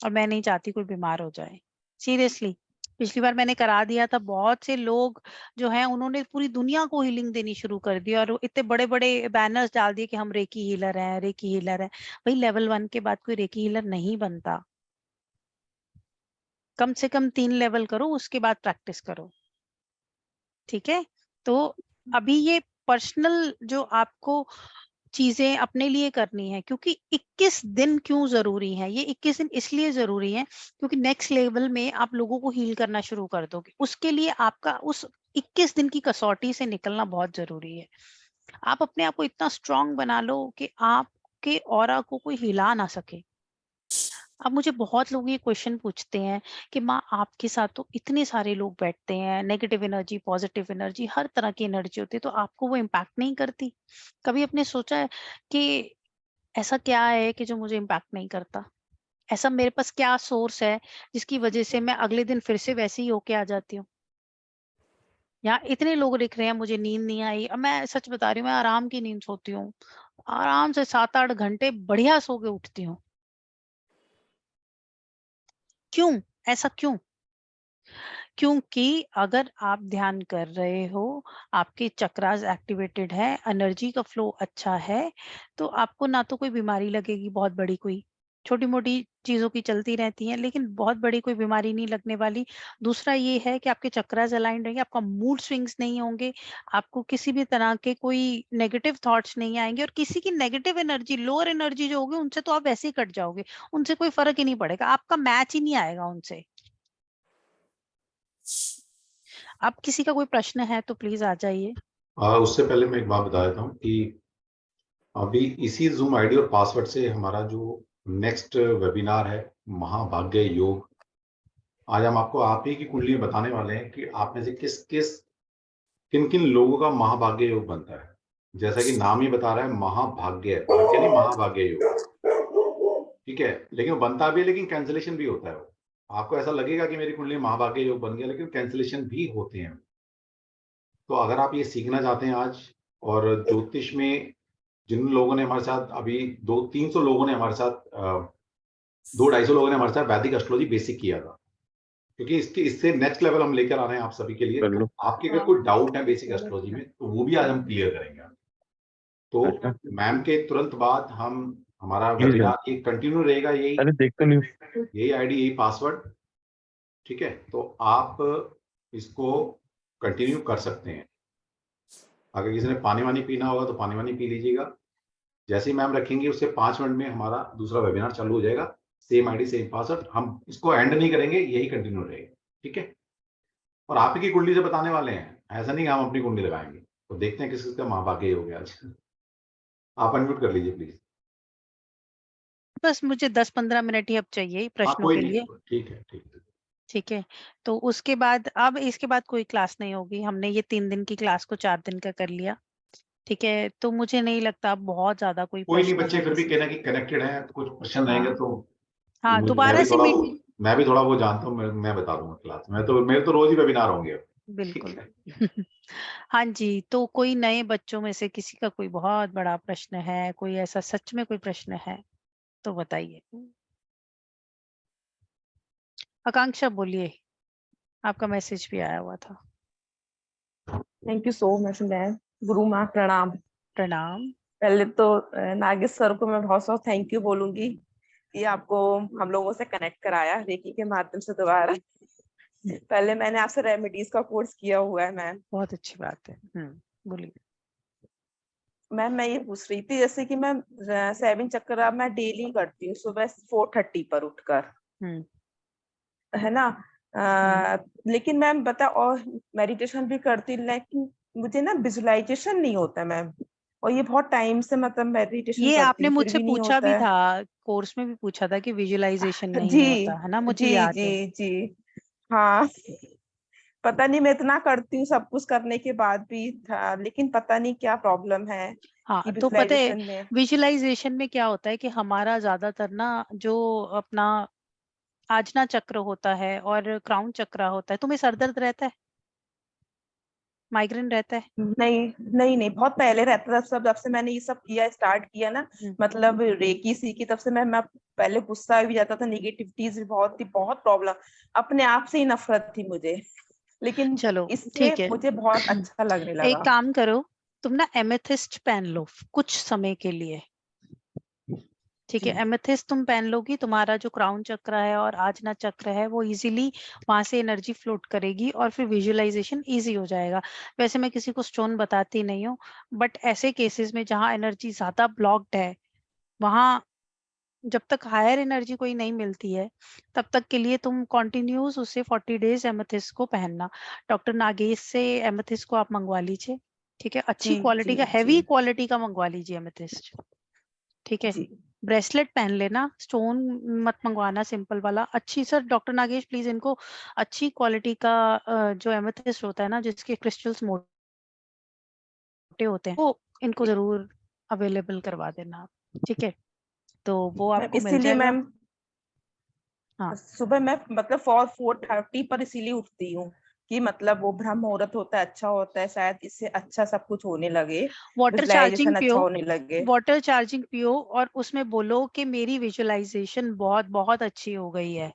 और मैं नहीं चाहती कोई बीमार हो जाए, सीरियसली। पिछली बार मैंने करा दिया था, बहुत से लोग जो हैं उन्होंने पूरी दुनिया को हीलिंग देनी शुरू कर दी, और इतने बड़े बड़े बैनर्स डाल दिए कि हम रेकी हीलर हैं, रेकी हीलर हैं। भाई लेवल 1 के बाद कोई रेकी हीलर नहीं बनता। कम से कम 3 लेवल करो, उसके बाद प्रैक्टिस करो, ठीक है। तो अभी ये पर्सनल जो आपको चीजें अपने लिए करनी है, क्योंकि 21 दिन क्यों जरूरी है, ये 21 दिन इसलिए जरूरी है क्योंकि नेक्स्ट लेवल में आप लोगों को हील करना शुरू कर दोगे। उसके लिए आपका उस 21 दिन की कसौटी से निकलना बहुत जरूरी है। आप अपने आप को इतना स्ट्रांग बना लो कि आपके ऑरा को कोई हिला ना सके। अब मुझे बहुत लोग ये क्वेश्चन पूछते हैं कि माँ आपके साथ तो इतने सारे लोग बैठते हैं, नेगेटिव एनर्जी, पॉजिटिव एनर्जी, हर तरह की एनर्जी होती है, तो आपको वो इम्पैक्ट नहीं करती? कभी आपने सोचा है कि ऐसा क्या है कि जो मुझे इम्पैक्ट नहीं करता? ऐसा मेरे पास क्या सोर्स है जिसकी वजह से मैं अगले दिन फिर से वैसे ही होके आ जाती हूँ? यहाँ इतने लोग लिख रहे हैं मुझे नींद नहीं आई। अब मैं सच बता रही हूँ, मैं आराम की नींद सोती हूँ, आराम से 7-8 घंटे बढ़िया सो के उठती हूँ। क्यों? ऐसा क्यों? क्योंकि अगर आप ध्यान कर रहे हो, आपके चक्रास एक्टिवेटेड है, एनर्जी का फ्लो अच्छा है, तो आपको ना तो कोई बीमारी लगेगी बहुत बड़ी कोई, छोटी-मोटी चीज़ों की चलती रहती हैं, लेकिन बहुत बड़ी कोई बीमारी नहीं लगने वाली। दूसरा ये है कि आपके चक्रास अलाइन्ड रहेंगे, आपका मूड स्विंग्स नहीं होंगे, आपको किसी भी तरह के कोई नेगेटिव थॉट्स नहीं आएँगे और किसी की नेगेटिव एनर्जी, लोअर एनर्जी जो होगी उनसे तो आप वैसे ही कट जाओगे, उनसे कोई फ़र्क ही नहीं पड़ेगा, आपका मैच ही नहीं आएगा उनसे। अब किसी का कोई प्रश्न है तो प्लीज़ आ जाइए। उससे पहले मैं एक बात बता देता हूँ कि अभी इसी ज़ूम आईडी और पासवर्ड से हमारा जो नेक्स्ट वेबिनार है महाभाग्य योग, आज हम आपको आप ही की कुंडली बताने वाले हैं कि आप में से किन-किन लोगों का महाभाग्य योग बनता है। जैसा कि नाम ही बता रहा है महाभाग्य, भाग्य नहीं महाभाग्य योग, ठीक है? लेकिन वो बनता भी है, लेकिन कैंसलेशन भी होता है वो। आपको ऐसा लगेगा कि मेरी कुंडली महाभाग्य योग बन गया, लेकिन कैंसलेशन भी होते हैं। तो अगर आप ये सीखना चाहते हैं आज, और ज्योतिष में जिन लोगों ने हमारे साथ अभी 200-300 लोगों ने हमारे साथ 200-250 लोगों ने हमारे साथ वैदिक एस्ट्रोलॉजी बेसिक किया था, क्योंकि इससे नेक्स्ट लेवल हम लेकर आ रहे हैं आप सभी के लिए। तो आपके अगर कोई डाउट है बेसिक एस्ट्रोलॉजी में, तो वो भी आज हम क्लियर करेंगे। तो मैम के तुरंत बाद हमारा वेबिनार ये कंटिन्यू रहेगा, यही आईडी, यही पासवर्ड, ठीक है? तो आप इसको कंटिन्यू कर सकते हैं। अगर किसी ने पानी वानी पीना होगा तो पानी वानी पी लीजिएगा। जैसे ही मैम रखेंगे उससे 5 मिनट में हमारा दूसरा वेबिनार चालू हो जाएगा। सेम आईडी सेम पासवर्ड, हम इसको एंड नहीं करेंगे, यही कंटिन्यू रहेगा, ठीक है? और आप ही की कुंडली से बताने वाले हैं, ऐसा नहीं कि हम अपनी कुंडली लगाएंगे। तो देखते हैं किस किसका महाभाग्य हो गया आज। आप अनम्यूट कर लीजिए प्लीज। बस मुझे 10-15 मिनट ही अब चाहिए प्रश्नों के लिए। ठीक है, ठीक है। ठीक है, तो उसके बाद अब इसके बाद कोई क्लास नहीं होगी। हमने ये 3 दिन की क्लास को 4 दिन का कर लिया, ठीक है? तो मुझे नहीं लगता अब बहुत ज्यादा कोई नहीं, बच्चे फिर भी कहना कि कनेक्टेड हैं, तो कुछ क्वेश्चन रहेंगे तो हाँ, दोबारा से मैं भी थोड़ा वो जानता हूँ, मैं बता दूंगा क्लास में। तो मेरे तो रोज ही वेबिनार होंगे। बिल्कुल। हाँ जी, तो कोई नए बच्चों में से किसी का कोई बहुत बड़ा प्रश्न है, कोई ऐसा सच में कोई प्रश्न है तो बताइए। आकांक्षा बोलिए, आपका मैसेज भी आया हुआ था। Thank you so much ma'am. गुरु माँ प्रणाम। प्रणाम। पहले तो नागेश सर को मैं बहुत थैंक यू बोलूंगी कि आपको हम लोगों से कनेक्ट कराया रेकी के माध्यम से दोबारा। पहले मैंने आपसे रेमेडीज का कोर्स किया हुआ है मैम। बहुत अच्छी बात है। बोलिए मैम। मैं ये पूछ रही थी, जैसे कि मैं 7 चक्र मैं डेली करती हूँ सुबह 4:30 पर उठकर, है ना? लेकिन मैम बता, और मेडिटेशन भी करती, लेकिन मुझे ना विजुअलाइजेशन नहीं होता मैम। और ये बहुत टाइम से मतलब मेडिटेशन ये करती आपने हूँ, मुझसे भी नहीं पूछा होता भी है। था, कोर्स में भी पूछा था कि विजुअलाइजेशन नहीं जी होता है ना, मुझे जी याद जी है। जी हाँ। पता नहीं, मैं इतना करती हूँ सब कुछ करने के बाद भी था, लेकिन पता नहीं क्या प्रॉब्लम है हाँ, कि तो पता है विजुअलाइजेशन में। विजुअलाइजेशन में क्या होता है कि हमारा ज्यादातर ना जो अपना आजना चक्र होता है और क्राउन चक्र होता है। तुम्हें सर दर्द रहता है, माइग्रेन रहता है? नहीं नहीं नहीं, बहुत पहले रहता था। सब जब से मैंने ये सब किया, स्टार्ट किया ना, मतलब रेकी सीखी, तब से मैं पहले गुस्सा भी जाता था, निगेटिविटीज भी बहुत थी, बहुत प्रॉब्लम, अपने आप से ही नफरत थी मुझे। लेकिन चलो इससे ठीक है, मुझे बहुत अच्छा लगने लगा। एक काम करो, तुम ना एमेथिस्ट पहन लो कुछ समय के लिए, ठीक है? एमेथिस्ट तुम पहन लोगी, तुम्हारा जो क्राउन चक्र है और आजना चक्र है वो इजीली वहां से एनर्जी फ्लोट करेगी और फिर विजुअलाइजेशन इजी हो जाएगा। वैसे मैं किसी को स्टोन बताती नहीं हूँ, बट ऐसे केसेस में जहाँ एनर्जी ज्यादा ब्लॉक्ड है, वहां जब तक हायर एनर्जी कोई नहीं मिलती है तब तक के लिए तुम कॉन्टिन्यूस उससे 40 डेज एमेथिस्ट को पहनना। डॉक्टर नागेश से एमेथिस्ट को आप मंगवा लीजिए, ठीक है? अच्छी क्वालिटी का, हैवी क्वालिटी का मंगवा लीजिए एमेथिस्ट, ठीक है? ब्रेसलेट पहन लेना, स्टोन मत मंगवाना, सिंपल वाला। अच्छी, सर डॉक्टर नागेश प्लीज इनको अच्छी क्वालिटी का जो एमेथिस्ट होता है ना, जिसके क्रिस्टल्स मोटे होते हैं, वो इनको जरूर अवेलेबल करवा देना, ठीक है? तो वो आपको मिल इसीलिए जाएगा। मैम सुबह मैं मतलब 4:30 पर इसीलिए उठती हूँ कि मतलब वो ब्रह्म मुहूर्त होता है, अच्छा होता है, शायद इससे अच्छा सब कुछ होने लगे, वाटर चार्जिंग अच्छा पियो, होने लगे। वाटर चार्जिंग पियो और उसमें बोलो कि मेरी विजुअलाइजेशन बहुत बहुत अच्छी हो गई है,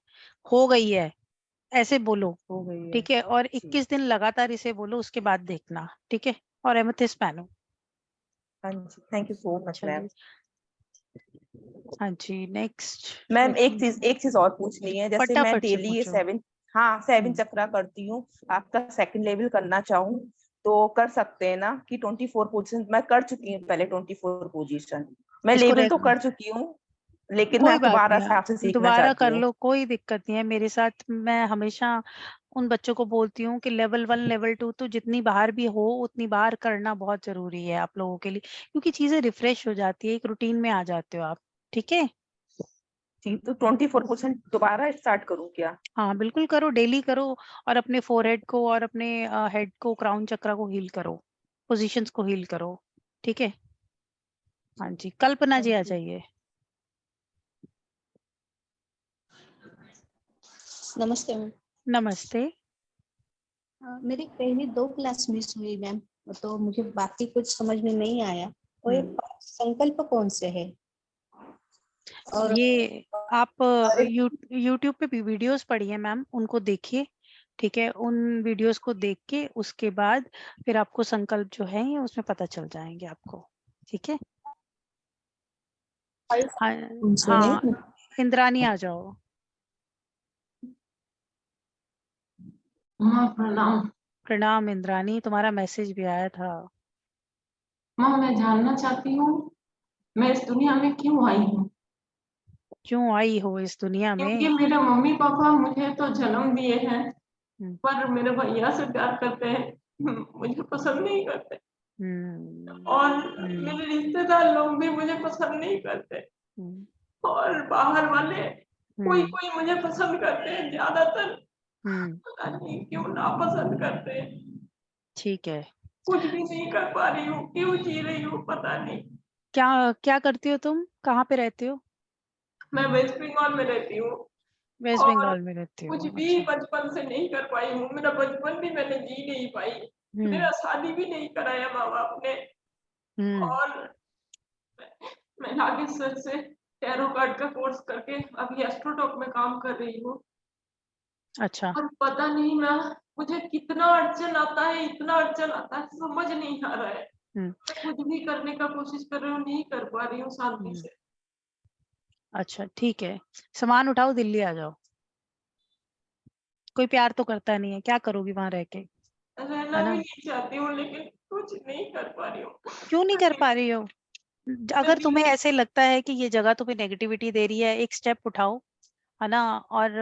ऐसे बोलो, हो गई है। ठीक है, और 21 दिन लगातार इसे बोलो, उसके बाद देखना, ठीक है, और एमेथिस्ट पहनो। हाँ जी, thank you so much ma'am. हाँ जी, नेक्स्ट मैम एक चीज और पूछनी है, जैसे मैं फटाफट से डेली ये पूछो। 7 चक्रा करती हूँ, आपका सेकंड लेवल करना चाहूँ तो कर सकते हैं ना? कि 24 पोजीशन मैं कर चुकी हूँ पहले, 24 पोजीशन मैं इसको लेवल तो कर चुकी हूँ, लेकिन कोई मैं बात दोबारा नहीं से आपसे सीखना दोबारा चाहती कर हूँ। लो, कोई दिक्कत नहीं है। मेरे साथ मैं हमेशा उन बच्चों को बोलती हूँ कि लेवल 1 लेवल 2 तो जितनी बार भी हो उतनी बार करना बहुत जरूरी है आप लोगों के लिए, क्योंकि चीजें रिफ्रेश हो जाती है, एक रूटीन में आ जाते हो आप, ठीक है। ठीक, तो 24% दोबारा स्टार्ट करूँ क्या? हाँ बिल्कुल करो, डेली करो, और अपने फोरहेड को और अपने हेड को, क्राउन चक्रा को हील करो, पोजीशंस को हील करो, ठीक है। हाँ जी, कल्पना जी आ जाइए। नमस्ते मैम। नमस्ते। मेरी पहली 2 क्लास मिस हुई मैम, तो मुझे बाकी कुछ समझ में नहीं आया। और ये संकल्प कौन से है? और ये आप यूट्यूब पे भी वीडियोस पढ़िए मैम, उनको देखिए, ठीक है। उन वीडियोस को देख के उसके बाद फिर आपको संकल्प जो है ये उसमें पता चल जाएंगे आपको, ठीक है। हाँ हाँ, इंद्रानी आ जाओ। माँ प्रणाम। प्रणाम इंद्रानी, तुम्हारा मैसेज भी आया था। माँ मैं जानना चाहती हूँ मैं इस दुनिया में क्यों आई हूँ? क्यों आई हो इस दुनिया क्योंकि में? मेरे मम्मी पापा मुझे तो जन्म दिए हैं, पर मेरे भैया से प्यार करते हैं, मुझे पसंद नहीं करते। और मेरे रिश्तेदार लोग भी मुझे पसंद नहीं करते, और बाहर वाले कोई कोई मुझे पसंद करते हैं, ज्यादातर पता नहीं क्यों नापसंद करते हैं। ठीक है, कुछ भी नहीं कर पा रही हूँ, क्यों जी रही हूँ पता नहीं। क्या क्या करती हो तुम, कहाँ पे रहते हो? मैं वेस्ट बंगाल में रहती हूँ, वेस्ट और बंगाल में रहती हो, कुछ भी अच्छा। बचपन से नहीं कर पाई हूँ। मेरा बचपन भी मैंने जी नहीं पाई, मेरा शादी भी नहीं कराया माँ बाप ने। और मैं नागेश्वर से टैरो कार्ड का कोर्स करके अभी एस्ट्रोटॉक में काम कर रही हूँ। अच्छा। और पता नहीं ना मुझे कितना अड़चन आता है, इतना अड़चन आता है, समझ नहीं आ रहा है। मैं कुछ भी करने का कोशिश कर रही हूँ, नहीं कर पा रही हूँ शांति से। अच्छा ठीक है, सामान उठाओ, दिल्ली आ जाओ। कोई प्यार तो करता नहीं है, क्या करोगी वहां रह के, रहना है भी ना? नहीं चाहती हूँ, लेकिन कुछ नहीं कर पा रही हूँ। क्यों नहीं कर पा रही हो? अगर तुम्हें ऐसे लगता है कि ये जगह तुम्हें नेगेटिविटी दे रही है, एक स्टेप उठाओ, है ना, और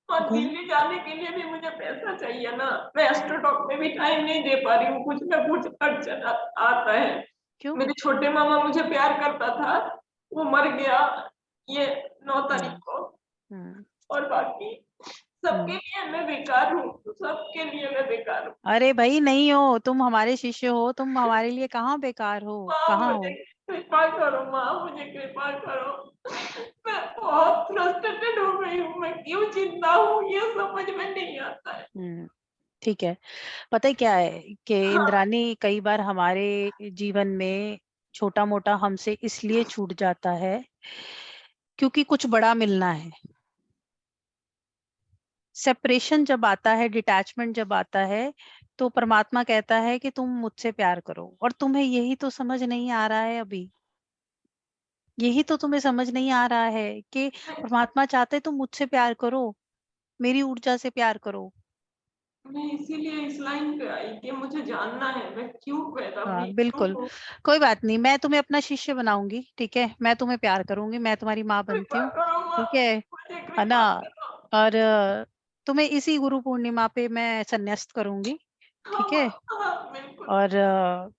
और घूम। दिल्ली जाने के लिए भी मुझे पैसा चाहिए ना। मैं एस्ट्रोटॉक में भी टाइम नहीं दे पा रही हूँ, कुछ ना कुछ अड़चन आता है। क्यों? मेरे छोटे मामा मुझे प्यार करता था, वो मर गया ये 9 तारीख को। और बाकी सबके लिए मैं बेकार हूँ, सबके लिए मैं बेकार हूँ। अरे भाई नहीं हो, तुम हमारे शिष्य हो, तुम हमारे लिए कहाँ बेकार हो, माँ कहाँ मुझे हो? कृपा करो, माँ मुझे कृपा करो। मैं बहुत फ्रस्ट्रेटेड हो गई हूँ, मैं क्यों जिंदा हूँ ये समझ में नहीं आता है। ठीक है, पता है क्या है कि इंद्रानी, कई बार हमारे जीवन में छोटा मोटा हमसे इसलिए छूट जाता है क्योंकि कुछ बड़ा मिलना है। सेपरेशन जब आता है, डिटैचमेंट जब आता है, तो परमात्मा कहता है कि तुम मुझसे प्यार करो, और तुम्हें यही तो समझ नहीं आ रहा है अभी। यही तो तुम्हें समझ नहीं आ रहा है कि परमात्मा चाहते तुम मुझसे प्यार करो, मेरी ऊर्जा से प्यार करो। मैं इसीलिए इस लाइन पे आई कि मुझे जानना है मैं क्यों पैदा हाँ हुई, बिल्कुल, क्यों। कोई बात नहीं, मैं तुम्हें अपना शिष्य बनाऊंगी, ठीक है, मैं तुम्हें प्यार करूंगी, मैं तुम्हारी माँ बनती कृपा हूँ, करो माँ, ठीक मुझे है ना? कृपा करो। और तुम्हें इसी गुरु पूर्णिमा पे मैं संन्यास्त करूंगी, हाँ ठीक माँ, है। हाँ बिल्कुल। और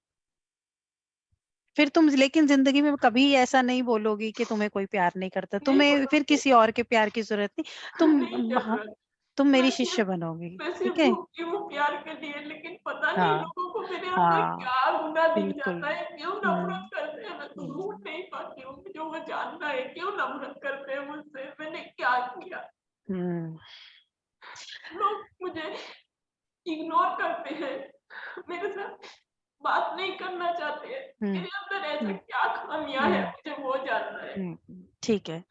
फिर तुम लेकिन जिंदगी में कभी ऐसा नहीं बोलोगी कि तुम्हें कोई प्यार नहीं करता, नहीं तुम्हें फिर बोलूंगी, किसी और के प्यार की जरूरत नहीं। नहीं तुम हाँ, जरूरत। तुम मैं मेरी शिष्य सिर्फ बनोगी, मैं सिर्फ ठीक है। भूखी हूँ प्यार के लिए, लेकिन पता नहीं हाँ लोगों को मेरे अंदर हाँ क्या गुना दिख बिल्कुल। जाता है, क्यों नफरत करते हैं, मैं तो ढूंढ नहीं पाती हूँ। जो वो जानना है क्यों नफरत करते हैं मुझसे, मैंने क्या किया। हम्म लोग मुझे इग्नोर करते हैं, मेरे साथ बात नहीं करना चाहते हैं। हम्म मेरे अंदर ऐसा हम्म क्या खामियां है, मुझे वो जानना है। ठीक है,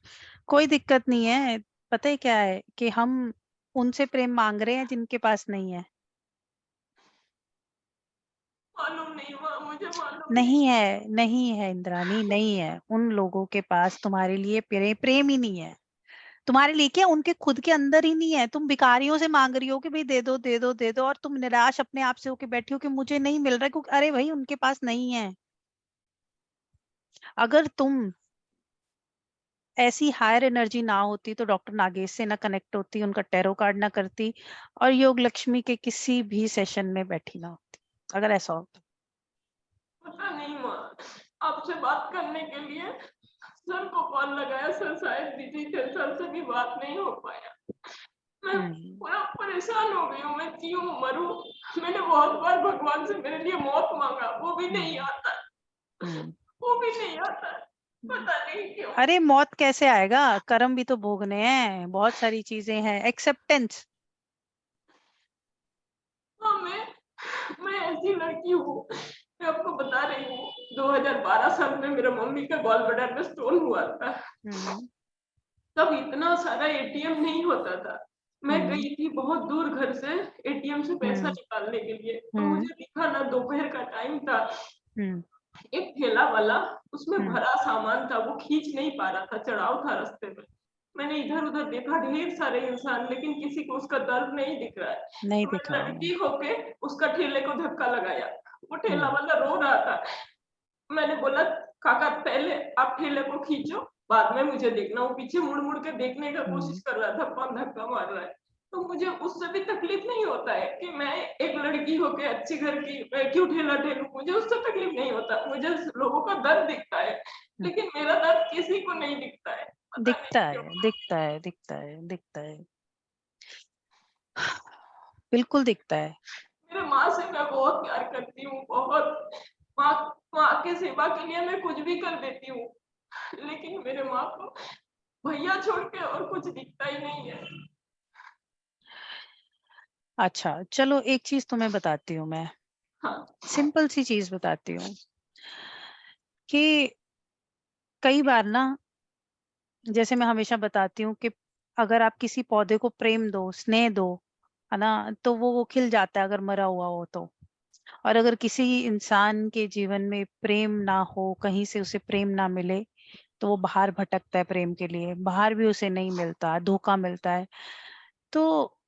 कोई दिक्कत नहीं है। पता है क्या है कि हम उनसे प्रेम मांग रहे हैं जिनके पास नहीं है? मालूम नहीं माँ, मुझे मालूम नहीं है इंद्रानी, नहीं है। उन लोगों के पास तुम्हारे लिए प्रेम ही नहीं है। तुम्हारे लिए क्या, उनके खुद के अंदर ही नहीं है। तुम भिखारियों से मांग रही हो कि भाई दे दो दे दो दे दो, और तुम निराश अपने आप से होके बैठी हो कि मुझे नहीं मिल रहा है, क्योंकि अरे भाई उनके पास नहीं है। अगर तुम ऐसी हायर एनर्जी ना होती तो डॉक्टर नागेश से ना कनेक्ट होती, उनका टैरो कार्ड ना करती, और योग लक्ष्मी के किसी भी सेशन में बैठी ना होती, अगर ऐसा होता। पता नहीं माँ, आपसे बात करने के लिए सर को कॉल लगाया, सर शायद बिजी थे, सर से भी बात नहीं हो पाया। मैं पूरा परेशान हो गई हूँ, मैं जीऊं मरूं। मैंने बहुत बार भगवान से मेरे लिए मौत मांगा, वो भी नहीं आता, वो भी नहीं आता, पता नहीं क्यों। अरे मौत कैसे आएगा, कर्म भी तो भोगने हैं, बहुत सारी चीजें हैं। एक्सेप्टेंस। हाँ, मैं ऐसी लड़की हूँ, मैं आपको बता रही हूँ, 2012 साल में मेरा मम्मी का गॉल ब्लैडर में स्टोन हुआ था। तब इतना सारा एटीएम नहीं होता था। मैं गई थी बहुत दूर घर से एटीएम से पैसा निकालने के लिए, तो मुझे दिखा ना, दोपहर का टाइम था, एक ठेला वाला, उसमें भरा सामान था, वो खींच नहीं पा रहा था, चढ़ाव था रास्ते में। मैंने इधर उधर देखा, ढेर सारे इंसान, लेकिन किसी को उसका दर्द नहीं दिख रहा है। नहीं तो दिख रहा है। लड़की होके उसका ठेले को धक्का लगाया, वो ठेला वाला रो रहा था। मैंने बोला, काका पहले आप ठेले को खींचो, बाद में मुझे देखना। वो पीछे मुड़ मुड़ के देखने का कोशिश कर रहा था, कौन धक्का मार रहा है। तो मुझे उससे भी तकलीफ नहीं होता है कि मैं एक लड़की होके अच्छी घर की, मैं क्यों ठेला ठेलूं, मुझे उससे तकलीफ नहीं होता। मुझे लोगों का दर्द दिखता है, लेकिन मेरा दर्द किसी को नहीं दिखता है। दिखता है, दिखता है, दिखता है, दिखता है, बिल्कुल दिखता है। मेरे माँ से मैं बहुत प्यार करती हूँ, बहुत। माँ के सेवा के लिए मैं कुछ भी कर देती हूँ, लेकिन मेरे माँ को भैया छोड़ के और कुछ दिखता ही नहीं है। अच्छा चलो, एक चीज तुम्हें बताती हूँ मैं। सिंपल सी चीज बताती हूँ कि कई बार ना, जैसे मैं हमेशा बताती हूँ कि अगर आप किसी पौधे को प्रेम दो, स्नेह दो, है ना, तो वो खिल जाता है अगर मरा हुआ हो तो। और अगर किसी इंसान के जीवन में प्रेम ना हो, कहीं से उसे प्रेम ना मिले, तो वो बाहर भटकता है प्रेम के लिए, बाहर भी उसे नहीं मिलता, धोखा मिलता है। तो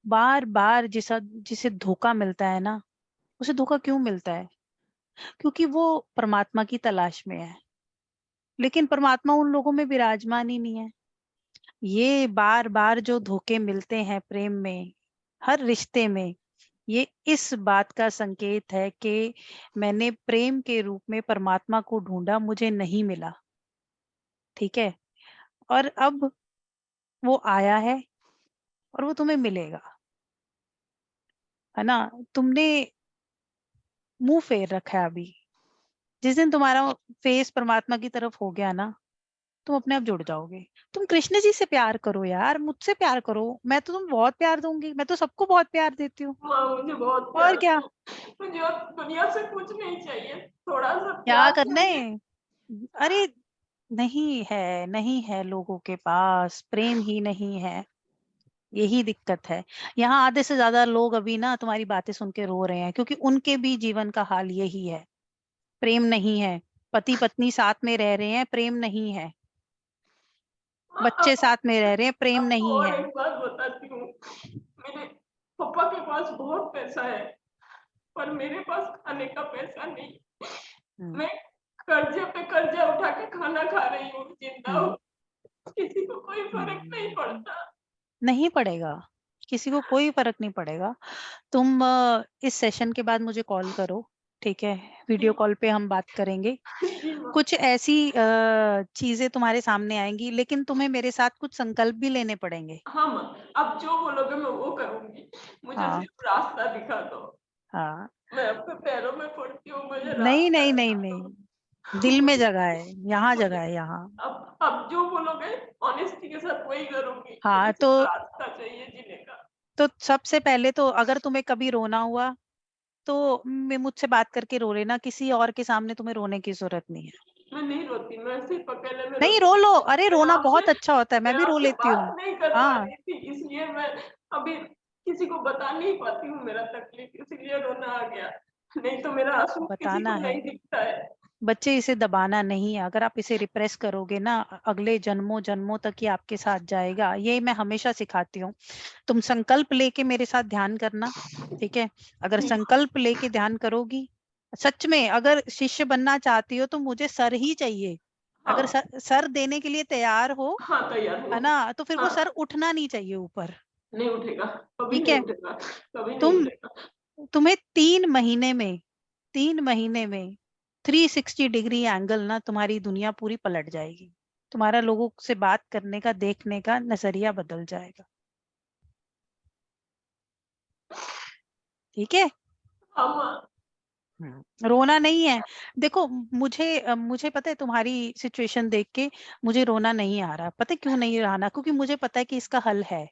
बार बार जिसे धोखा मिलता है ना, उसे धोखा क्यों मिलता है? क्योंकि वो परमात्मा की तलाश में है, लेकिन परमात्मा उन लोगों में विराजमान ही नहीं है। ये बार बार जो धोखे मिलते हैं प्रेम में, हर रिश्ते में, ये इस बात का संकेत है कि मैंने प्रेम के रूप में परमात्मा को ढूंढा, मुझे नहीं मिला। ठीक है, और अब वो आया है और वो तुम्हें मिलेगा, है ना। तुमने मुंह फेर रखा है अभी। जिस दिन तुम्हारा फेस परमात्मा की तरफ हो गया ना, तुम अपने आप जुड़ जाओगे। तुम कृष्ण जी से प्यार करो यार, मुझसे प्यार करो, मैं तो तुम्हें बहुत प्यार दूंगी, मैं तो सबको बहुत प्यार देती हूँ। मुझे बहुत और क्या, मुझे दुनिया से कुछ नहीं चाहिए, थोड़ा सा क्या प्यार करना चाहिए। है? अरे नहीं है, नहीं है, लोगों के पास प्रेम ही नहीं है, यही दिक्कत है। यहाँ आधे से ज्यादा लोग अभी ना तुम्हारी बातें सुन के रो रहे हैं, क्योंकि उनके भी जीवन का हाल यही है, प्रेम नहीं है। पति पत्नी साथ में रह रहे हैं, प्रेम नहीं है। बच्चे साथ में रह रहे हैं, प्रेम आपको नहीं और है। एक बात बताती हूँ, मेरे पापा के पास बहुत पैसा है, पर मेरे पास खाने का पैसा नहीं। मैं कर्जे पे कर्जा उठा के खाना खा रही हूँ, जिंदा हूँ, किसी को कोई फर्क नहीं पड़ता। नहीं पड़ेगा, किसी को कोई फर्क नहीं पड़ेगा। तुम इस सेशन के बाद मुझे कॉल करो, ठीक है, वीडियो कॉल पे हम बात करेंगे। कुछ ऐसी चीजें तुम्हारे सामने आएंगी, लेकिन तुम्हें मेरे साथ कुछ संकल्प भी लेने पड़ेंगे। हाँ माँ, आप जो बोलोगे मैं वो करूंगी, मुझे हाँ। सिर्फ रास्ता दिखा दो। हाँ, मैं आपके पैरों में पड़ती हूँ, मुझे नहीं रास्ता नहीं नहीं दिखा नहीं, दो। दिल में जगह है, यहाँ जगह है यहाँ। अब जो बोलोगे ऑनेस्टी के साथ वही करूंगी, हाँ मुझे सिर्फ रास्ता चाहिए जीने का। तो सबसे पहले तो अगर तुम्हें कभी रोना हुआ तो मुझसे बात करके रो लेना, किसी और के सामने तुम्हें रोने की जरूरत नहीं है। मैं नहीं रोती, मैं सिर्फ अकेले में नहीं रोती रो हूँ। लो, अरे मैं रोना आपसे बहुत अच्छा होता है, मैं भी रो आपसे लेती बात हूँ। नहीं कर पा हाँ, रही थी, इसलिए मैं अभी किसी को बता नहीं पाती हूँ मेरा तकलीफ, इसीलिए रोना आ गया, नहीं तो मेरा आंसू किसी बताना को है। नहीं दिखता है। बच्चे, इसे दबाना नहीं है। अगर आप इसे रिप्रेस करोगे ना, अगले जन्मों जन्मों तक ये आपके साथ जाएगा। ये मैं हमेशा सिखाती हूँ। तुम संकल्प लेके मेरे साथ ध्यान करना, ठीक है? अगर संकल्प लेके ध्यान करोगी, सच में अगर शिष्य बनना चाहती हो तो मुझे सर ही चाहिए। अगर सर देने के लिए तैयार हो, हाँ तैयार है हूँ। ना, तो फिर वो हाँ। सर उठना नहीं चाहिए ऊपर। नहीं उठेगा, कभी ठीक नहीं है? उठेगा, कभी नहीं उठेगा। तुम्हें 3 महीने में 360 डिग्री एंगल ना, तुम्हारी दुनिया पूरी पलट जाएगी। तुम्हारा लोगों से बात करने का, देखने का नजरिया बदल जाएगा। ठीक है? रोना नहीं है। देखो, मुझे पता है तुम्हारी सिचुएशन देख के मुझे रोना नहीं आ रहा। पता है क्यों नहीं आना? क्योंकि मुझे पता है कि इसका हल है।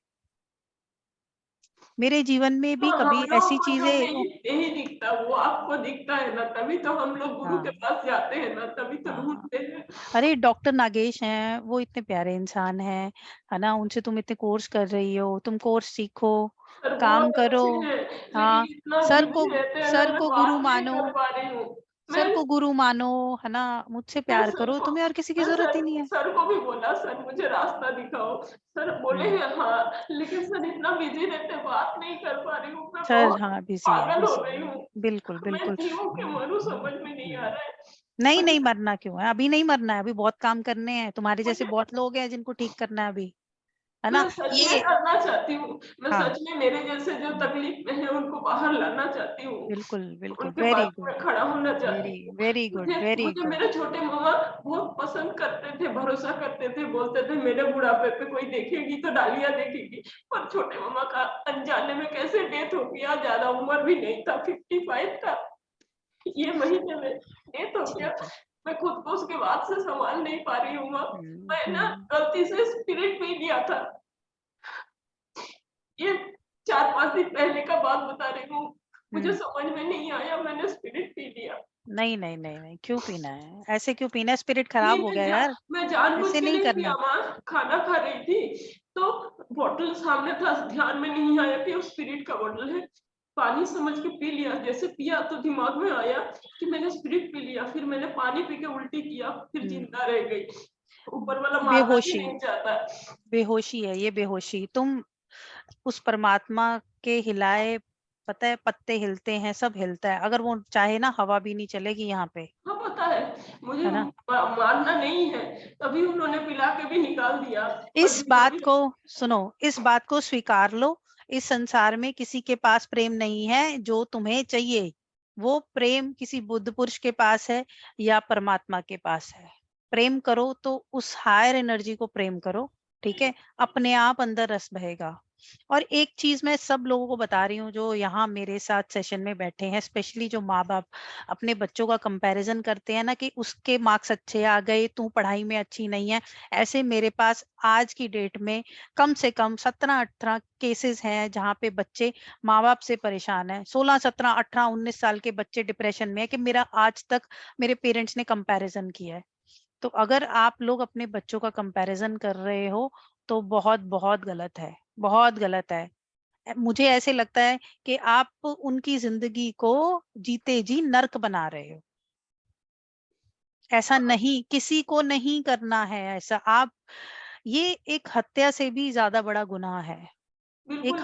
मेरे जीवन में भी हाँ, कभी हम लोग ऐसी को जो चीजें नहीं दिखता वो आपको दिखता है ना, तभी तो हम लोग गुरु के पास जाते हैं ना, तभी तो ढूंढते हैं। अरे डॉक्टर नागेश हैं, वो इतने प्यारे इंसान हैं, है ना? उनसे तुम इतने कोर्स कर रही हो, तुम कोर्स सीखो, सर काम बहुत करो। अच्छे हैं, हाँ, लेकिन इतना सर बिजी को रहते हैं ना, सर मैं को गुरु बात नहीं मानो, कर पा रही हूँ। सर को गुरु मानो, है ना? मुझसे प्यार करो, तुम्हें और किसी की मैं जरूरत ही नहीं है। सर को भी बोला, सर मुझे रास्ता दिखाओ। सर बोले हैं हाँ, लेकिन सर इतना बिजी रहते, बात नहीं कर पा रही हूँ, मैं सर बहुत हाँ, बिजी है, पागल हो बिजी गई है। हूँ। बिल्कुल मैं बिल्कुल। जीऊँ कि मरूं समझ में नहीं आ रहा है। नहीं मरना क्यों है? अभी नहीं मरना है, अभी बहुत काम करने हैं। तुम्हारे जैसे मुझे बहुत लोग हैं जिनको ठीक करना है अभी, है ना? मैं सच में ये करना चाहती हूँ, मैं हाँ, सच में मेरे जैसे जो तकलीफ में है उनको बाहर लाना चाहती हूँ, बिल्कुल बिल्कुल। उनके वेरी बाजू गुड, में खड़ा होना चाहती वेरी हूँ। वेरी गुड, वेरी मुझे गुड। मेरे छोटे मामा बहुत पसंद करते थे, भरोसा करते थे, बोलते थे मेरे बुढ़ापे पे कोई देखेगी तो डालियां देखेगी। पर छोटे मामा का अनजाने में कैसे डेथ हो गया, ज्यादा उम्र भी नहीं था, 55 था, ये महीने में डेथ हो गया। मैं खुद को उसके बाद से संभाल नहीं पा रही हूँ। मैं ना गलती से स्पिरिट पी लिया था, ये 4-5 दिन पहले का बात बता रही हूँ। मुझे समझ में नहीं आया, मैंने स्पिरिट पी लिया। नहीं, क्यों पीना है? ऐसे क्यों पीना है? स्पिरिट खराब नहीं, हो गया यार, मैं जानबूझ ऐसे के नहीं नहीं पिया करना। माँ, खाना खा रही थी तो बॉटल सामने था, ध्यान में नहीं आया कि वो स्पिरिट का बॉटल है। पानी समझ के पी लिया, जैसे पिया तो दिमाग में आया कि मैंने स्पिरिट पी लिया, फिर मैंने पानी पी के उल्टी किया, फिर जिंदा रह गई। ऊपर वाला मारना भी नहीं चाहता। बेहोशी है ये, बेहोशी। तुम उस परमात्मा के हिलाए, पता है, पत्ते हिलते हैं, सब हिलता है। अगर वो चाहे ना, हवा भी नहीं चलेगी यहाँ पे, हाँ पता है, मुझे है ना? मारना नहीं है, तभी उन्होंने पिला के भी निकाल दिया। इस बात को सुनो, इस बात को स्वीकार लो। इस संसार में किसी के पास प्रेम नहीं है जो तुम्हें चाहिए। वो प्रेम किसी बुद्ध पुरुष के पास है या परमात्मा के पास है। प्रेम करो तो उस हायर एनर्जी को प्रेम करो, ठीक है? अपने आप अंदर रस बहेगा। और एक चीज मैं सब लोगों को बता रही हूँ जो यहाँ मेरे साथ सेशन में बैठे हैं, स्पेशली जो माँ बाप अपने बच्चों का कंपैरिजन करते हैं ना, कि उसके मार्क्स अच्छे आ गए, तू पढ़ाई में अच्छी नहीं है। ऐसे मेरे पास आज की डेट में कम से कम 17-18 केसेस हैं जहाँ पे बच्चे माँ बाप से परेशान हैं। 16, 17, 18, 19 साल के बच्चे डिप्रेशन में है कि मेरा आज तक मेरे पेरेंट्स ने कंपैरिजन किया है। तो अगर आप लोग अपने बच्चों का कंपैरिजन कर रहे हो तो बहुत बहुत गलत है, बहुत गलत है। मुझे ऐसे लगता है कि आप उनकी जिंदगी को जीते जी नर्क बना रहे हो। ऐसा नहीं, किसी को नहीं करना है ऐसा। आप, ये एक हत्या से भी ज्यादा बड़ा गुनाह है। बिल्कुल एक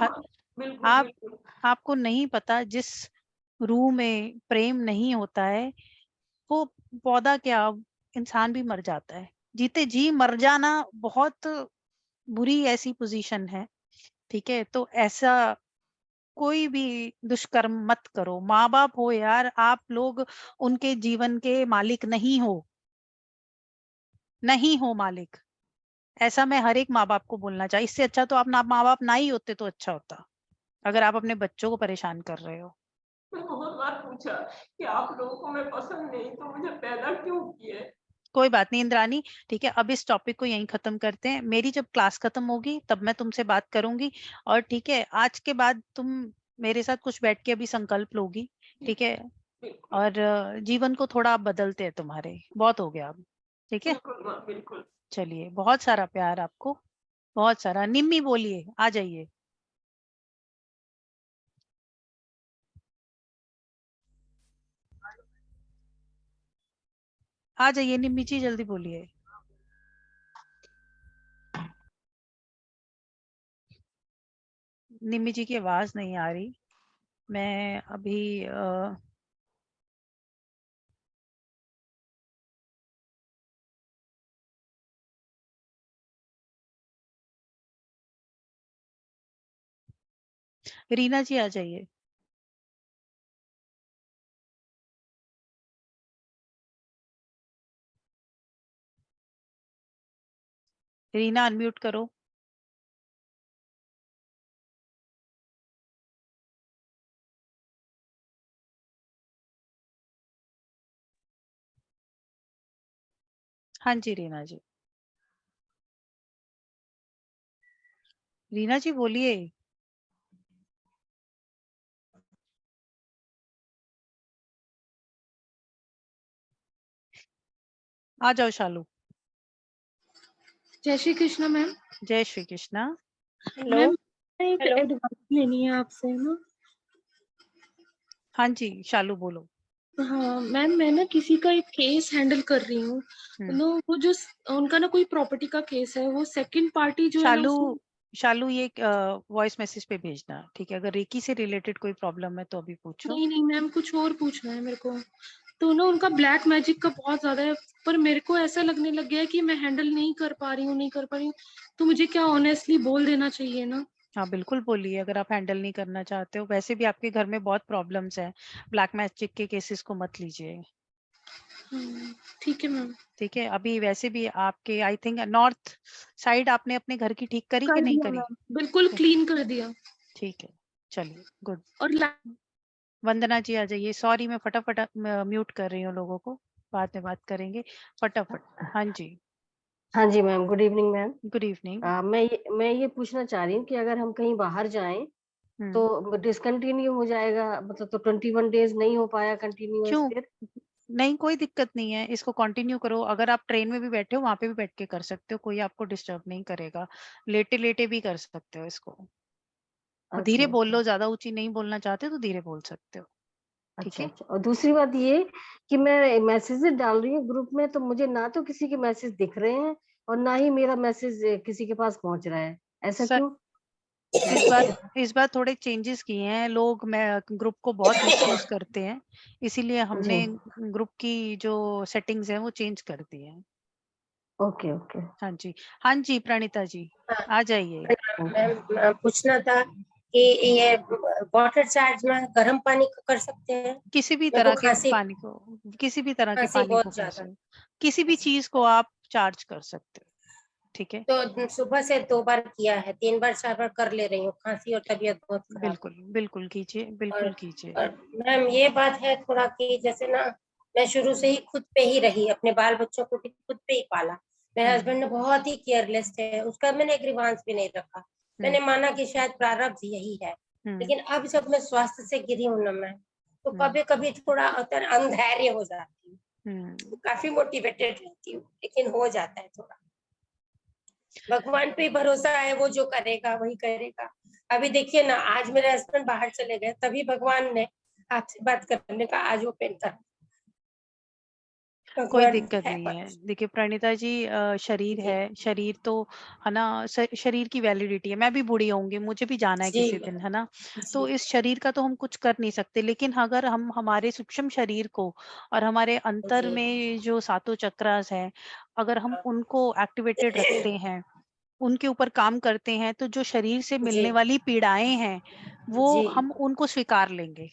बिल्कुल आप बिल्कुल। आपको नहीं पता, जिस रूह में प्रेम नहीं होता है वो पौधा क्या, इंसान भी मर जाता है। जीते जी मर जाना बहुत बुरी ऐसी पोजीशन है, ठीक है? तो ऐसा कोई भी दुष्कर्म मत करो। माँ बाप हो यार, आप लोग उनके जीवन के मालिक नहीं हो, नहीं हो मालिक। ऐसा मैं हर एक माँ बाप को बोलना चाहिए। इससे अच्छा तो आप ना माँ बाप ना ही होते तो अच्छा होता, अगर आप अपने बच्चों को परेशान कर रहे हो। मैं बहुत बार पूछा कि आप लोगों को मैं पसंद नहीं तो मुझे पैदा क्यों किए। कोई बात नहीं इंद्रानी, ठीक है? अब इस टॉपिक को यहीं खत्म करते हैं। मेरी जब क्लास खत्म होगी तब मैं तुमसे बात करूंगी। और ठीक है, आज के बाद तुम मेरे साथ कुछ बैठ के अभी संकल्प लोगी, ठीक है? और जीवन को थोड़ा बदलते हैं तुम्हारे, बहुत हो गया अब, ठीक है? बिल्कुल बिल्कुल। चलिए, बहुत सारा प्यार आपको, बहुत सारा। निम्मी बोलिए, आ जाइए। आ जाइए निम्मी जी, जल्दी बोलिए। निम्मी जी की आवाज नहीं आ रही। मैं अभी रीना जी आ जाइए। रीना अनम्यूट करो। हाँ जी रीना जी। रीना जी बोलिए। आ जाओ शालू। जय श्री कृष्णा मैम। जय श्री कृष्णा। मैम एक एडवाइस लेनी है आपसे ना। हाँ जी शालू बोलो। हाँ मैम, मैं ना किसी का एक केस हैंडल कर रही हूँ। नो वो जो उनका ना कोई प्रॉपर्टी का केस है, वो सेकंड पार्टी जो है ना शालू ये वॉइस मैसेज पे भेजना, ठीक है? अगर रेकी से रिलेटेड कोई प्रॉब्लम है तो अभी पूछो। नहीं मैम, कुछ और पूछना है मेरे को। तो ना उनका ब्लैक मैजिक का बहुत ज्यादा है, पर मेरे को ऐसा लगने लग गया है कि मैं हैंडल नहीं कर पा रही हूँ। तो मुझे क्या ऑनेस्टली बोल देना चाहिए ना? हाँ बिल्कुल बोलिए, अगर आप हैंडल नहीं करना चाहते हो। वैसे भी आपके घर में बहुत प्रॉब्लम्स हैं, ब्लैक मैजिक के केसेस को मत लीजिए। ठीक है मैम। ठीक है, अभी वैसे भी आपके आई थिंक नॉर्थ साइड आपने अपने घर की ठीक करी कि नहीं करी? बिल्कुल क्लीन कर दिया। ठीक है, चलिए गुड। और वंदना जी आ जाइए। सॉरी मैं फटाफट म्यूट कर रही हूँ लोगों को, बाद में बात करेंगे फटाफट। हाँ जी। हाँ जी ma'am, good evening ma'am. Good evening. मैं ये पूछना चाह रही हूँ कि अगर हम कहीं बाहर जाएं तो डिसकंटिन्यू हो जाएगा, मतलब तो 21 डेज नहीं हो पाया कंटिन्यूअस क्यों? फिर? नहीं कोई दिक्कत नहीं है, इसको कंटिन्यू करो। अगर आप ट्रेन में भी बैठे हो वहां पे भी बैठ के कर सकते हो, कोई आपको डिस्टर्ब नहीं करेगा। लेटे लेटे भी कर सकते हो इसको। और धीरे बोल लो, ज्यादा ऊंची नहीं बोलना चाहते तो धीरे बोल सकते हो। ठीक है। अच्छा। और दूसरी बात ये कि मैं मैसेजेस डाल रही हूँ ग्रुप में, तो मुझे ना तो किसी के मैसेज दिख रहे हैं और ना ही मेरा मैसेज किसी के पास पहुंच रहा है। ऐसा क्यों? इस बार थोड़े चेंजेस किए हैं लोग, मैं ग्रुप को बहुत मिसयूज करते हैं, इसीलिए हमने ग्रुप की जो सेटिंग्स है वो चेंज कर दी है। Okay okay. हाँ जी। हाँ जी प्रणीता जी आ जाइए। मैम पूछना था कि ये वाटर चार्ज में गर्म पानी को कर सकते हैं? किसी भी तरह के पानी को, किसी भी तरह के पानी को कर सकते, किसी भी चीज को आप चार्ज कर सकते हो। ठीक है। तो सुबह से 2 बार किया है, 3 बार 4 बार कर ले रही हूँ, खांसी और तबीयत बहुत खराब। बिल्कुल बिल्कुल कीजिए, बिल्कुल कीजिए। और मैम ये बात है थोड़ा कि जैसे ना मैं शुरू से ही खुद पे ही रही, अपने बाल बच्चों को भी खुद पे ही पाला। मेरे हस्बैंड ने बहुत ही केयरलेस थे, उसका मैंने एक ग्रीवांस भी नहीं रखा। मैंने माना कि शायद प्रारब्ध यही है, लेकिन अब जब मैं स्वास्थ्य से गिरी हूँ ना मैं, तो कभी कभी थोड़ा अंधैर्य हो जाती हूँ। काफी मोटिवेटेड रहती हूँ, लेकिन हो जाता है थोड़ा। भगवान पे भरोसा है, वो जो करेगा वही करेगा। अभी देखिए ना, आज मेरे हस्बैंड बाहर चले गए, तभी भगवान ने आपसे बात करने का आज ओपन कर। कोई दिक्कत नहीं है। देखिए प्रणीता जी, शरीर है, शरीर तो है ना, शरीर की वैलिडिटी है। मैं भी बूढ़ी होंगी, मुझे भी जाना है किसी दिन, है ना? तो इस शरीर का तो हम कुछ कर नहीं सकते, लेकिन अगर हम हमारे सूक्ष्म शरीर को और हमारे अंतर में जो सातों चक्रास हैं, अगर हम उनको एक्टिवेटेड रखते हैं, उनके ऊपर काम करते हैं, तो जो शरीर से मिलने वाली पीड़ाएं हैं वो हम उनको स्वीकार लेंगे।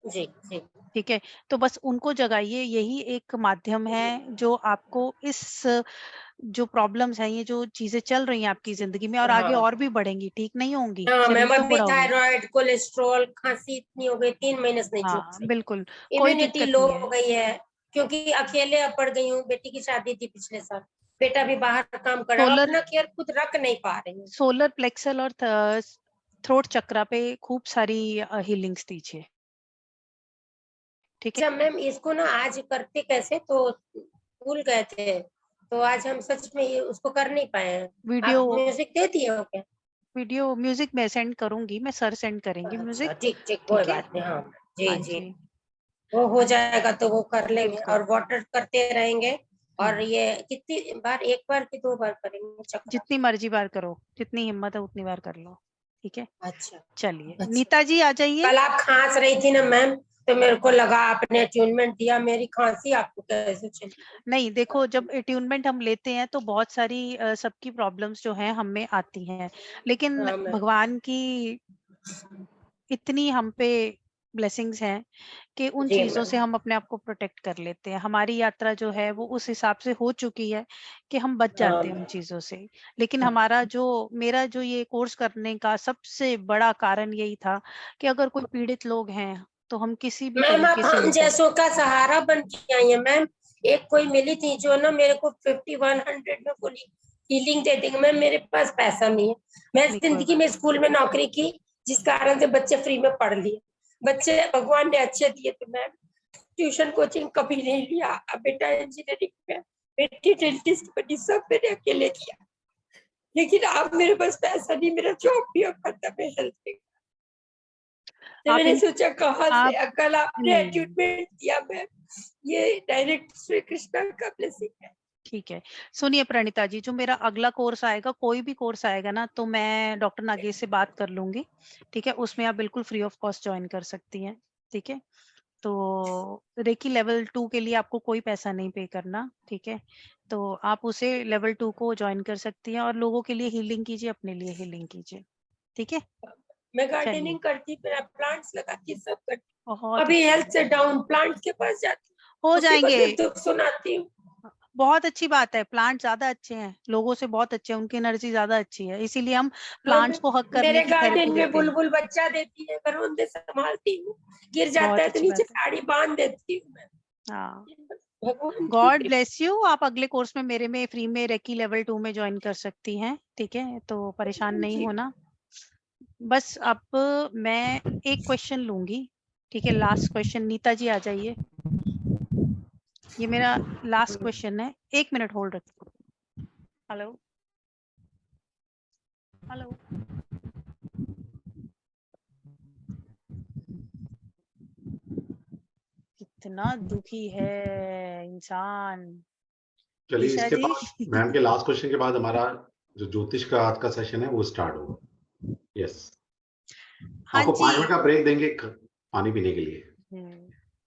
जी जी। ठीक है, तो बस उनको जगाइए। यही एक माध्यम है जो आपको इस जो प्रॉब्लम्स हैं, ये जो चीजें चल रही हैं आपकी जिंदगी में और आगे और भी बढ़ेंगी, ठीक नहीं होंगी। शरीर तो बड़ा होगा। थायराइड, कोलेस्ट्रॉल, खांसी इतनी हो गई, 3 महीने से नहीं छूट रही। बिल्कुल कोई इम्यूनिटी दिक्कत लो नहीं है। हो गई है, क्योंकि अकेले अब पड़ गई हूँ। बेटी की शादी थी पिछले साल, बेटा भी बाहर काम कर रहा है, अपना केयर खुद रख नहीं पा रही हूँ। सोलर प्लेक्सल और थ्रोट चक्रा पे खूब सारी हीलिंग्स दीजिए। ठीक है मैम, इसको ना आज करते कैसे, तो भूल गए थे, तो आज हम सच में ये उसको कर नहीं पाए हैं। वीडियो आप म्यूजिक दे दिए हो क्या? वीडियो म्यूजिक मैं सेंड करूंगी, मैं सर सेंड करेंगे म्यूजिक। ठीक ठीक, कोई बात नहीं। हाँ जी हाँ जी। वो हो जाएगा तो वो कर लेंगे और वाटर करते रहेंगे। और ये कितनी बार, एक बार कि 2 बार करेंगे चक्कर? जितनी मर्जी बार करो, जितनी हिम्मत है उतनी बार कर लो, ठीक है। अच्छा चलिए अच्छा। नीता जी आ जाइए। कल आप खांस रही थी ना मैम, तो मेरे को लगा आपने अट्यूनमेंट दिया, मेरी खांसी आपको कैसे चली? नहीं देखो, जब अट्यूनमेंट हम लेते हैं तो बहुत सारी सबकी प्रॉब्लम्स जो हैं हम में आती हैं, लेकिन हाँ मैम। भगवान की इतनी हम पे ब्लेसिंग्स हैं कि उन जी चीजों से मैम। हम अपने आप को प्रोटेक्ट कर लेते हैं। हमारी यात्रा जो है वो उस हिसाब से हो चुकी है कि हम बच हाँ जाते हैं उन चीजों से। लेकिन हमारा जो मेरा जो ये कोर्स करने का सबसे बड़ा कारण यही था कि अगर कोई पीड़ित लोग हैं तो हम किसी भी मैम आप तरीके से हम उनको जैसों का सहारा बन के आई है मैम। एक कोई मिली थी जो ना मेरे को 5100 में बोली हीलिंग दे देंगे। मैम मेरे पास पैसा नहीं है। मैं नहीं, कोई जिंदगी बात में स्कूल में नौकरी की, जिस कारण से बच्चे फ्री में पढ़ लिए। बच्चे भगवान ने अच्छे दिए थे मैम। ट्यूशन कोचिंग कभी नहीं लिया। अब बेटा इंजीनियरिंग में, बेटी डेंटिस्ट बनी, सब मैंने अकेले किया। लेकिन अब मेरे पास पैसा नहीं, मेरा जॉब भी अब खत्म है हेल्थ में। तो मैंने सोचा कहाँ से कल आपने अट्यूनमेंट दिया मैम, ये डायरेक्ट श्री कृष्णा का ब्लेसिंग है। ठीक है। सुनिए प्रणीता जी, जो मेरा अगला कोर्स आएगा, कोई भी कोर्स आएगा ना, तो मैं डॉक्टर नागेश से बात कर लूंगी, ठीक है। उसमें आप बिल्कुल फ्री ऑफ कॉस्ट ज्वाइन कर सकती हैं, ठीक है। तो रेकी लेवल 2 के लिए आपको कोई पैसा नहीं पे करना, ठीक है। तो आप उसे लेवल 2 को ज्वाइन कर सकती हैं और लोगों के लिए हीलिंग कीजिए, अपने लिए हीलिंग कीजिए, ठीक है। मैं गार्डनिंग करती, मेरा प्लांट्स लगाती, सब करती। बहुत अभी हेल्थ से डाउन, प्लांट्स के पास जाती, हो उसी को जाएंगे। सिर्फ दुख सुनाती हूँ। बहुत अच्छी बात है, प्लांट ज्यादा अच्छे हैं, लोगों से बहुत अच्छे हैं, उनकी एनर्जी ज्यादा अच्छी है, इसीलिए हम प्लांट्स को हक करने मेरे की थेरेपी गार्डन में देते हैं। बुलबुल बच्चा देती है, घरोंदे संभालती हूँ, गिर जाता बहुत है तो अच्छी नीचे बात है। साड़ी बांध देती हूँ मैं। हाँ, भगवान की गॉड कृपा। Bless you. आप अगले कोर्स में मेरे में फ्री में रेकी लेवल 2 में ज्वाइन कर सकती हैं, ठीक है। तो परेशान नहीं होना। बस अब मैं एक क्वेश्चन लूंगी, ठीक है, लास्ट क्वेश्चन। नीता जी आ जाइए, ये मेरा लास्ट क्वेश्चन है, 1 मिनट होल्ड रखिए। हेलो हेलो, कितना दुखी है इंसान। चलिए ईशा इसके जी बाद मैम के लास्ट क्वेश्चन के बाद हमारा जो ज्योतिष का आज का सेशन है वो स्टार्ट होगा। यस, हाँ आपको 5 जी, मिनट का ब्रेक देंगे पानी पीने के लिए।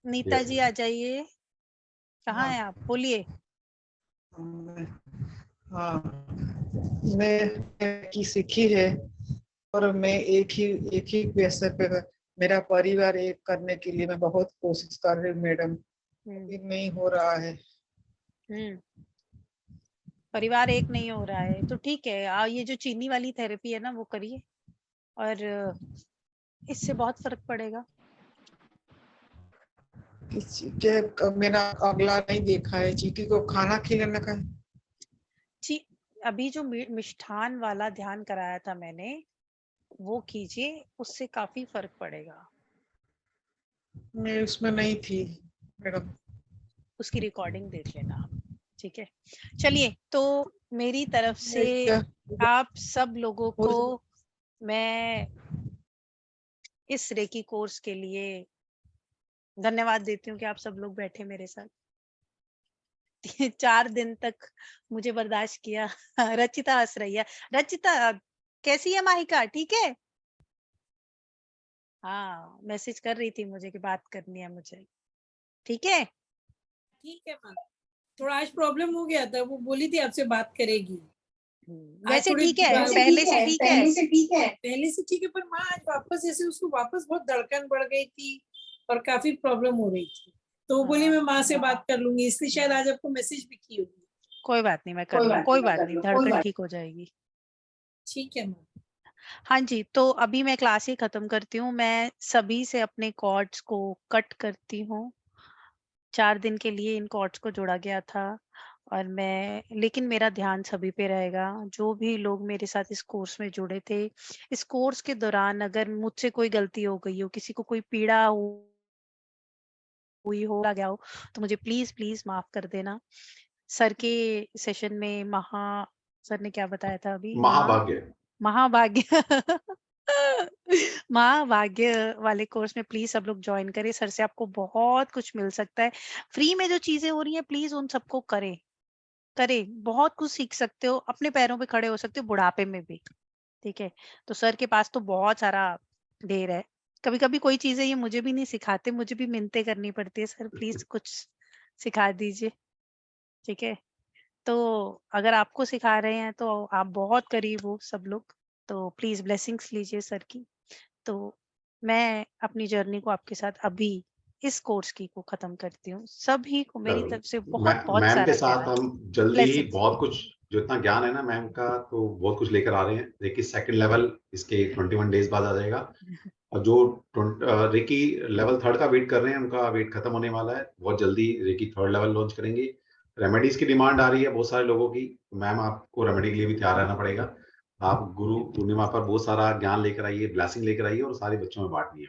नीता Yes. जी आ जाइए। कहाँ हैं आप, बोलिए। हाँ, मैं की सीखी है और मैं एक ही पैसे पे मेरा परिवार एक करने के लिए मैं बहुत कोशिश कर रही हूँ मैडम, नहीं हो रहा है। परिवार एक नहीं हो रहा है तो ठीक है, ये जो चीनी वाली थेरेपी है ना वो करिए और इससे बहुत फर्क पड़ेगा। मैंने अगला नहीं देखा है, चीटी को खाना खिलाने का। अभी जो मिष्ठान वाला ध्यान कराया था मैंने, वो कीजिए, उससे काफी फर्क पड़ेगा। मैं उसमें नहीं थी मैडम। उसकी रिकॉर्डिंग देख लेना आप, ठीक है। चलिए, तो मेरी तरफ से आप सब लोगों को मैं इस रेकी कोर्स के लिए धन्यवाद देती हूँ कि आप सब लोग बैठे मेरे साथ 4 दिन तक मुझे बर्दाश्त किया। रचिता हंस रही है। रचिता कैसी है माहिका, ठीक है? हाँ, मैसेज कर रही थी मुझे कि बात करनी है मुझे, ठीक है? ठीक है मैम, थोड़ा आज प्रॉब्लम हो गया था, वो बोली थी आपसे बात करेगी। वैसे ठीक है, पहले से ठीक है, पहले से ठीक है, पर माँ आज वापस ऐसे उसको वापस बहुत धड़कन बढ़ गई थी और काफी प्रॉब्लम हो रही थी, तो वो बोली मैं माँ से बात कर लूंगी, इसलिए शायद आज आपको मैसेज भी की होगी। कोई बात नहीं, मैं कर लूँ, कोई बात नहीं, धड़कन ठीक हो जाएगी। ठीक है मैम। हाँ जी, तो अभी मैं क्लास ही खत्म करती हूँ। मैं सभी से अपने कॉर्ड्स को कट करती हूँ। 4 दिन के लिए इन कॉर्ड्स को जोड़ा गया था और लेकिन मेरा ध्यान सभी पे रहेगा। जो भी लोग मेरे साथ इस कोर्स में जुड़े थे, इस कोर्स के दौरान अगर मुझसे कोई गलती हो गई हो, किसी को कोई पीड़ा हुई हो, गया हो, तो मुझे प्लीज माफ कर देना। सर के सेशन में सर ने क्या बताया था अभी? महाभाग्य। महाभाग्य माँ भाग्य वाले कोर्स में प्लीज सब लोग ज्वाइन करें, सर से आपको बहुत कुछ मिल सकता है। फ्री में जो चीजें हो रही हैं प्लीज उन सबको करें, बहुत कुछ सीख सकते हो, अपने पैरों पे खड़े हो सकते हो बुढ़ापे में भी। ठीक है, तो सर के पास तो बहुत सारा ढेर है। कभी कभी कोई चीजें ये मुझे भी नहीं सिखाते, मुझे भी मिन्नतें करनी पड़ती है, सर प्लीज कुछ सिखा दीजिए। ठीक है, तो अगर आपको सिखा रहे हैं तो आप बहुत करीब हो सब लोग, तो प्लीज ब्लेसिंग्स लीजिए सर की। तो मैं अपनी जर्नी को आपके साथ अभी इस कोर्स की को खत्म करती हूँ। सभी को मेरी तरफ से बहुत बहुत मैम के सारा साथ प्यार। हम जल्दी ही Blessings. बहुत कुछ, जो इतना ज्ञान है ना मैम का, तो बहुत कुछ लेकर आ रहे हैं। रेकी सेकंड लेवल इसके 21 डेज बाद आ जाएगा, और जो रेकी लेवल 3 का वेट कर रहे हैं उनका वेट खत्म होने वाला है। बहुत जल्दी रेकी 3rd लेवल लॉन्च करेंगे। रेमेडीज की डिमांड आ रही है बहुत सारे लोगों की, मैम आपको रेमेडी के लिए भी तैयार रहना पड़ेगा। आप गुरु पूर्णिमा पर बहुत सारा ज्ञान लेकर आइए, ब्लेसिंग लेकर आइए और सारे बच्चों में बांटिए।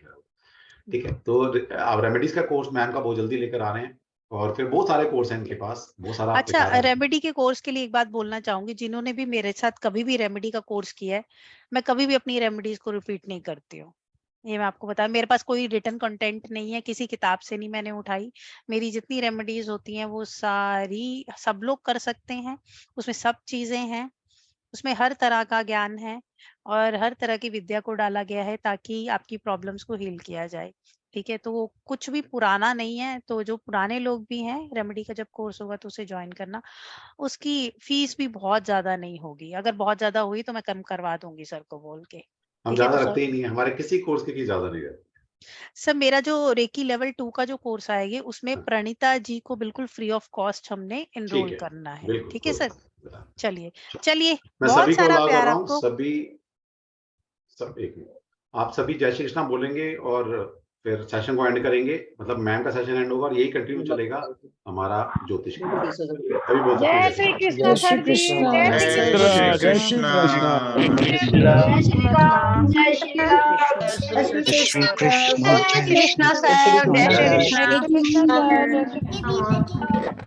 ठीक है, तो आप रेमेडीज का कोर्स मैम का बहुत जल्दी लेकर आ रहे हैं, और फिर बहुत सारे कोर्स हैं इनके पास, बहुत सारा आप अच्छा, दिखा रहे हैं। रेमेडी के कोर्स के लिए एक बात बोलना चाहूंगी, जिन्होंने भी मेरे साथ कभी भी रेमेडी का कोर्स किया है, मैं कभी भी अपनी रेमेडीज को रिपीट नहीं करती हूँ। ये मैं आपको बताऊं, मेरे पास कोई रिटन कंटेंट नहीं है, किसी किताब से नहीं मैंने उठाई। मेरी जितनी रेमेडीज होती हैं वो सारी सब लोग कर सकते हैं, उसमें सब चीजें हैं, उसमें हर तरह का ज्ञान है और हर तरह की विद्या को डाला गया है ताकि आपकी प्रॉब्लम्स को हील किया जाए। ठीक है, तो वो कुछ भी पुराना नहीं है। तो जो पुराने लोग भी हैं, रेमेडी का जब कोर्स होगा तो उसे ज्वाइन करना। उसकी फीस भी बहुत ज्यादा नहीं होगी, अगर बहुत ज्यादा हुई तो मैं कम करवा दूंगी सर को बोल के। हम ठीक है, ज्यादा तो रखते सर ही नहीं है, हमारे किसी कोर्स की फीस ज्यादा नहीं रहती। सर मेरा जो रेकी लेवल 2 का जो कोर्स आएगा उसमें प्रणीता जी को बिल्कुल फ्री ऑफ कॉस्ट हमने ठीक एनरोल है, करना है। बिल्कुल ठीक है सर, बिल्कुल। चलिए चलिए, मैं बहुत सभी को सारा अलाउ कर प्यार रहा हूँ, आपको। सभी सब एक मिनट, आप सभी जय श्री कृष्णा बोलेंगे और फिर सेशन को एंड करेंगे। मतलब मैम का सेशन एंड होगा और यही कंटिन्यू चलेगा हमारा ज्योतिष का। अभी बोल सकते हैं जय श्री कृष्ण सर जी, जय श्री जय कृष्ण, श्री कृष्णा। जय श्री राम, जय श्री राम, जय श्री जय श्री कृष्ण, कृष्ण, जय श्री कृष्ण सर, जय श्री कृष्ण, जय श्री कृष्ण।